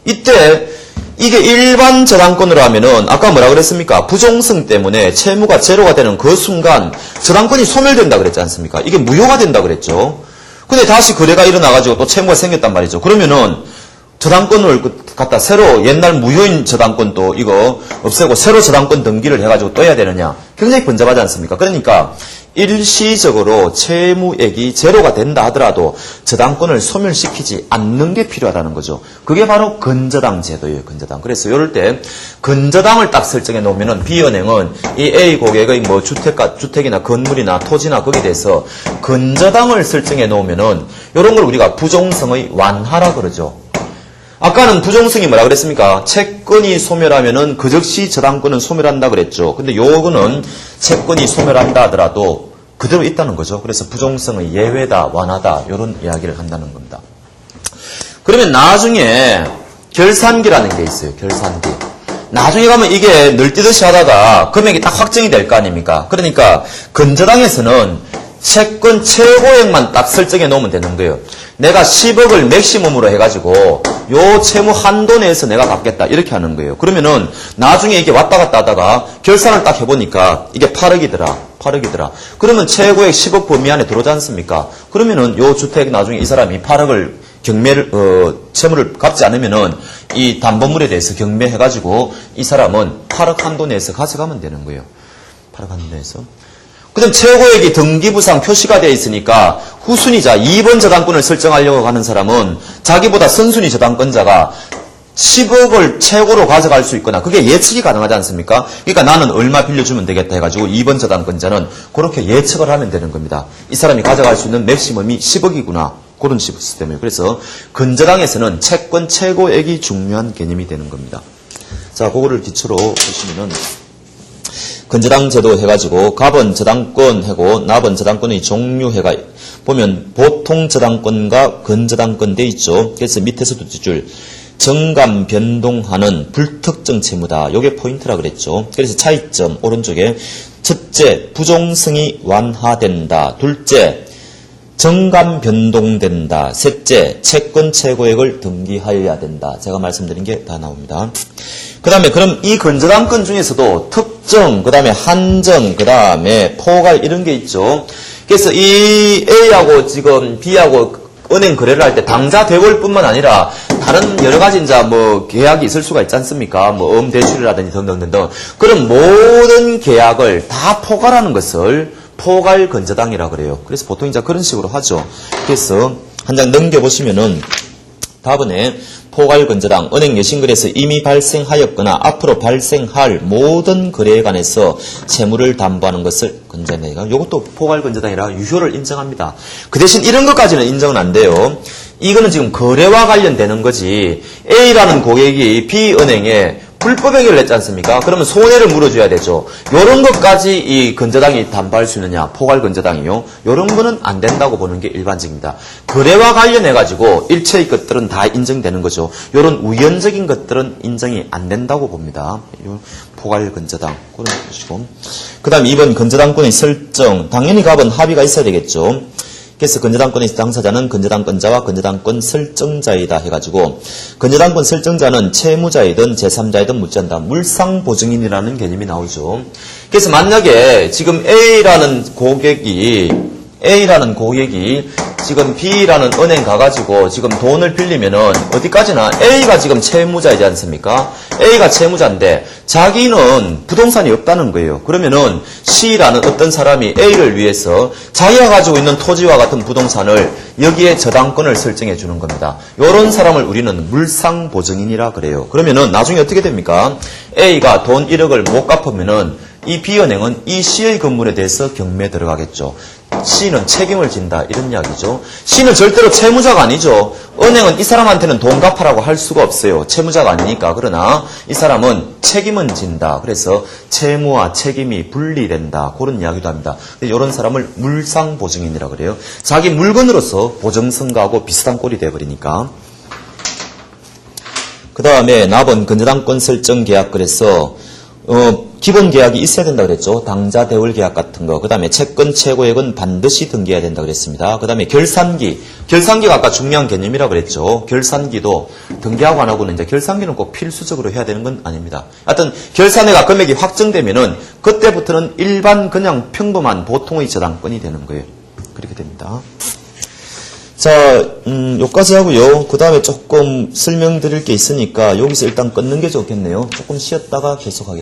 이때 이게 일반 저당권으로 하면은 아까 뭐라 그랬습니까? 부종성 때문에 채무가 제로가 되는 그 순간 저당권이 소멸된다 그랬지 않습니까? 이게 무효가 된다 그랬죠. 근데 다시 거래가 일어나가지고 또 채무가 생겼단 말이죠. 그러면은 저당권을 갖다 새로 옛날 무효인 저당권도 이거 없애고 새로 저당권 등기를 해가지고 또 해야 되느냐? 굉장히 번잡하지 않습니까? 그러니까 일시적으로 채무액이 제로가 된다 하더라도 저당권을 소멸시키지 않는 게 필요하다는 거죠. 그게 바로 근저당 제도예요. 근저당. 그래서 이럴 때 근저당을 딱 설정해 놓으면은 B은행은 이 A 고객의 뭐 주택이나 건물이나 토지나 거기에 대해서 근저당을 설정해 놓으면은 이런 걸 우리가 부종성의 완화라 그러죠. 아까는 부종성이 뭐라 그랬습니까? 채권이 소멸하면은 그 즉시 저당권은 소멸한다 그랬죠. 근데 요거는 채권이 소멸한다 하더라도 그대로 있다는 거죠. 그래서 부종성의 예외다, 완화다 이런 이야기를 한다는 겁니다. 그러면 나중에 결산기라는 게 있어요. 결산기. 나중에 가면 이게 늘뛰듯이 하다가 금액이 딱 확정이 될 거 아닙니까? 그러니까 근저당에서는 채권 최고액만 딱 설정해 놓으면 되는 거예요. 내가 10억을 맥시멈으로 해가지고 요 채무 한도 내에서 내가 갚겠다 이렇게 하는 거예요. 그러면은 나중에 이게 왔다 갔다 하다가 결산을 딱 해보니까 이게 8억이더라. 그러면 최고액 10억 범위 안에 들어오지 않습니까? 그러면은 요 주택 나중에 이 사람이 8억을 채무를 갚지 않으면은 이 담보물에 대해서 경매해가지고 이 사람은 8억 한도 내에서 가져가면 되는 거예요. 8억 한도 내에서. 그 다음 최고액이 등기부상 표시가 되어 있으니까 후순위자 2번 저당권을 설정하려고 하는 사람은 자기보다 선순위 저당권자가 10억을 최고로 가져갈 수 있거나 그게 예측이 가능하지 않습니까? 그러니까 나는 얼마 빌려주면 되겠다 해가지고 2번 저당권자는 그렇게 예측을 하면 되는 겁니다. 이 사람이 가져갈 수 있는 맥시멈이 10억이구나. 그런 시스템이에요. 그래서 근저당에서는 채권 최고액이 중요한 개념이 되는 겁니다. 자, 그거를 기초로 보시면은 근저당 제도 해가지고 갑은 저당권 하고 납은 저당권의 종류 해가 보면 보통 저당권과 근저당권 돼 있죠. 그래서 밑에서 두 줄 정감 변동하는 불특정 채무다. 요게 포인트라 그랬죠. 그래서 차이점 오른쪽에 첫째 부종성이 완화된다. 둘째 정감 변동된다. 셋째 채권 최고액을 등기하여야 된다. 제가 말씀드린 게 다 나옵니다. 그 다음에 그럼 이 근저당권 중에서도 특정, 그 다음에 한정, 그 다음에 포괄 이런 게 있죠. 그래서 이 A하고 지금 B하고 은행 거래를 할 때 당좌 대골뿐만 아니라 다른 여러 가지 이제 뭐 계약이 있을 수가 있지 않습니까? 뭐 대출이라든지 등등등등. 그런 모든 계약을 다 포괄하는 것을 포괄 근저당이라고 그래요. 그래서 보통 이제 그런 식으로 하죠. 그래서 한 장 넘겨보시면은 답은에 포괄 근저당, 은행 여신거래에서 이미 발생하였거나 앞으로 발생할 모든 거래에 관해서 채무를 담보하는 것을 근저당이가 이것도 포괄 근저당이라 유효를 인정합니다. 그 대신 이런 것까지는 인정은 안 돼요. 이거는 지금 거래와 관련되는 거지 A라는 고객이 B은행에 불법 행위를 했지 않습니까? 그러면 손해를 물어줘야 되죠. 요런 것까지 이 근저당이 담보할 수 있느냐? 포괄 근저당이요. 요런 거는 안 된다고 보는 게 일반적입니다. 거래와 관련해가지고 일체의 것들은 다 인정되는 거죠. 요런 우연적인 것들은 인정이 안 된다고 봅니다. 요 포괄 근저당. 그런 것이고. 그 다음 2번 근저당권의 설정. 당연히 갑은 합의가 있어야 되겠죠. 그래서 근저당권의 당사자는 근저당권자와 근저당권 설정자이다 해가지고 근저당권 설정자는 채무자이든 제3자이든 묻지 않는다. 물상보증인이라는 개념이 나오죠. 그래서 만약에 지금 A라는 고객이 지금 B라는 은행 가가지고 지금 돈을 빌리면은 어디까지나 A가 지금 채무자이지 않습니까? A가 채무자인데 자기는 부동산이 없다는 거예요. 그러면은 C라는 어떤 사람이 A를 위해서 자기가 가지고 있는 토지와 같은 부동산을 여기에 저당권을 설정해 주는 겁니다. 이런 사람을 우리는 물상보증인이라 그래요. 그러면은 나중에 어떻게 됩니까? A가 돈 1억을 못 갚으면은 이 B은행은 이 C의 건물에 대해서 경매에 들어가겠죠. C는 책임을 진다 이런 이야기죠. C는 절대로 채무자가 아니죠. 은행은 이 사람한테는 돈 갚아라고 할 수가 없어요. 채무자가 아니니까. 그러나 이 사람은 책임은 진다. 그래서 채무와 책임이 분리된다. 그런 이야기도 합니다. 이런 사람을 물상보증인이라고 그래요. 자기 물건으로서 보증성과하고 비슷한 꼴이 돼버리니까. 그 다음에 납은 근저당권 설정 계약 그래서 기본 계약이 있어야 된다 그랬죠. 당좌 대월 계약 같은 거. 그 다음에 채권 최고액은 반드시 등기해야 된다 그랬습니다. 그 다음에 결산기가 아까 중요한 개념이라고 그랬죠. 결산기도 등기하고 안 하고는 이제 결산기는 꼭 필수적으로 해야 되는 건 아닙니다. 하여튼 결산회가 금액이 확정되면은 그때부터는 일반 그냥 평범한 보통의 저당권이 되는 거예요. 그렇게 됩니다. 자, 여기까지 하고요. 그 다음에 조금 설명드릴 게 있으니까 여기서 일단 끊는 게 좋겠네요. 조금 쉬었다가 계속하겠습니다.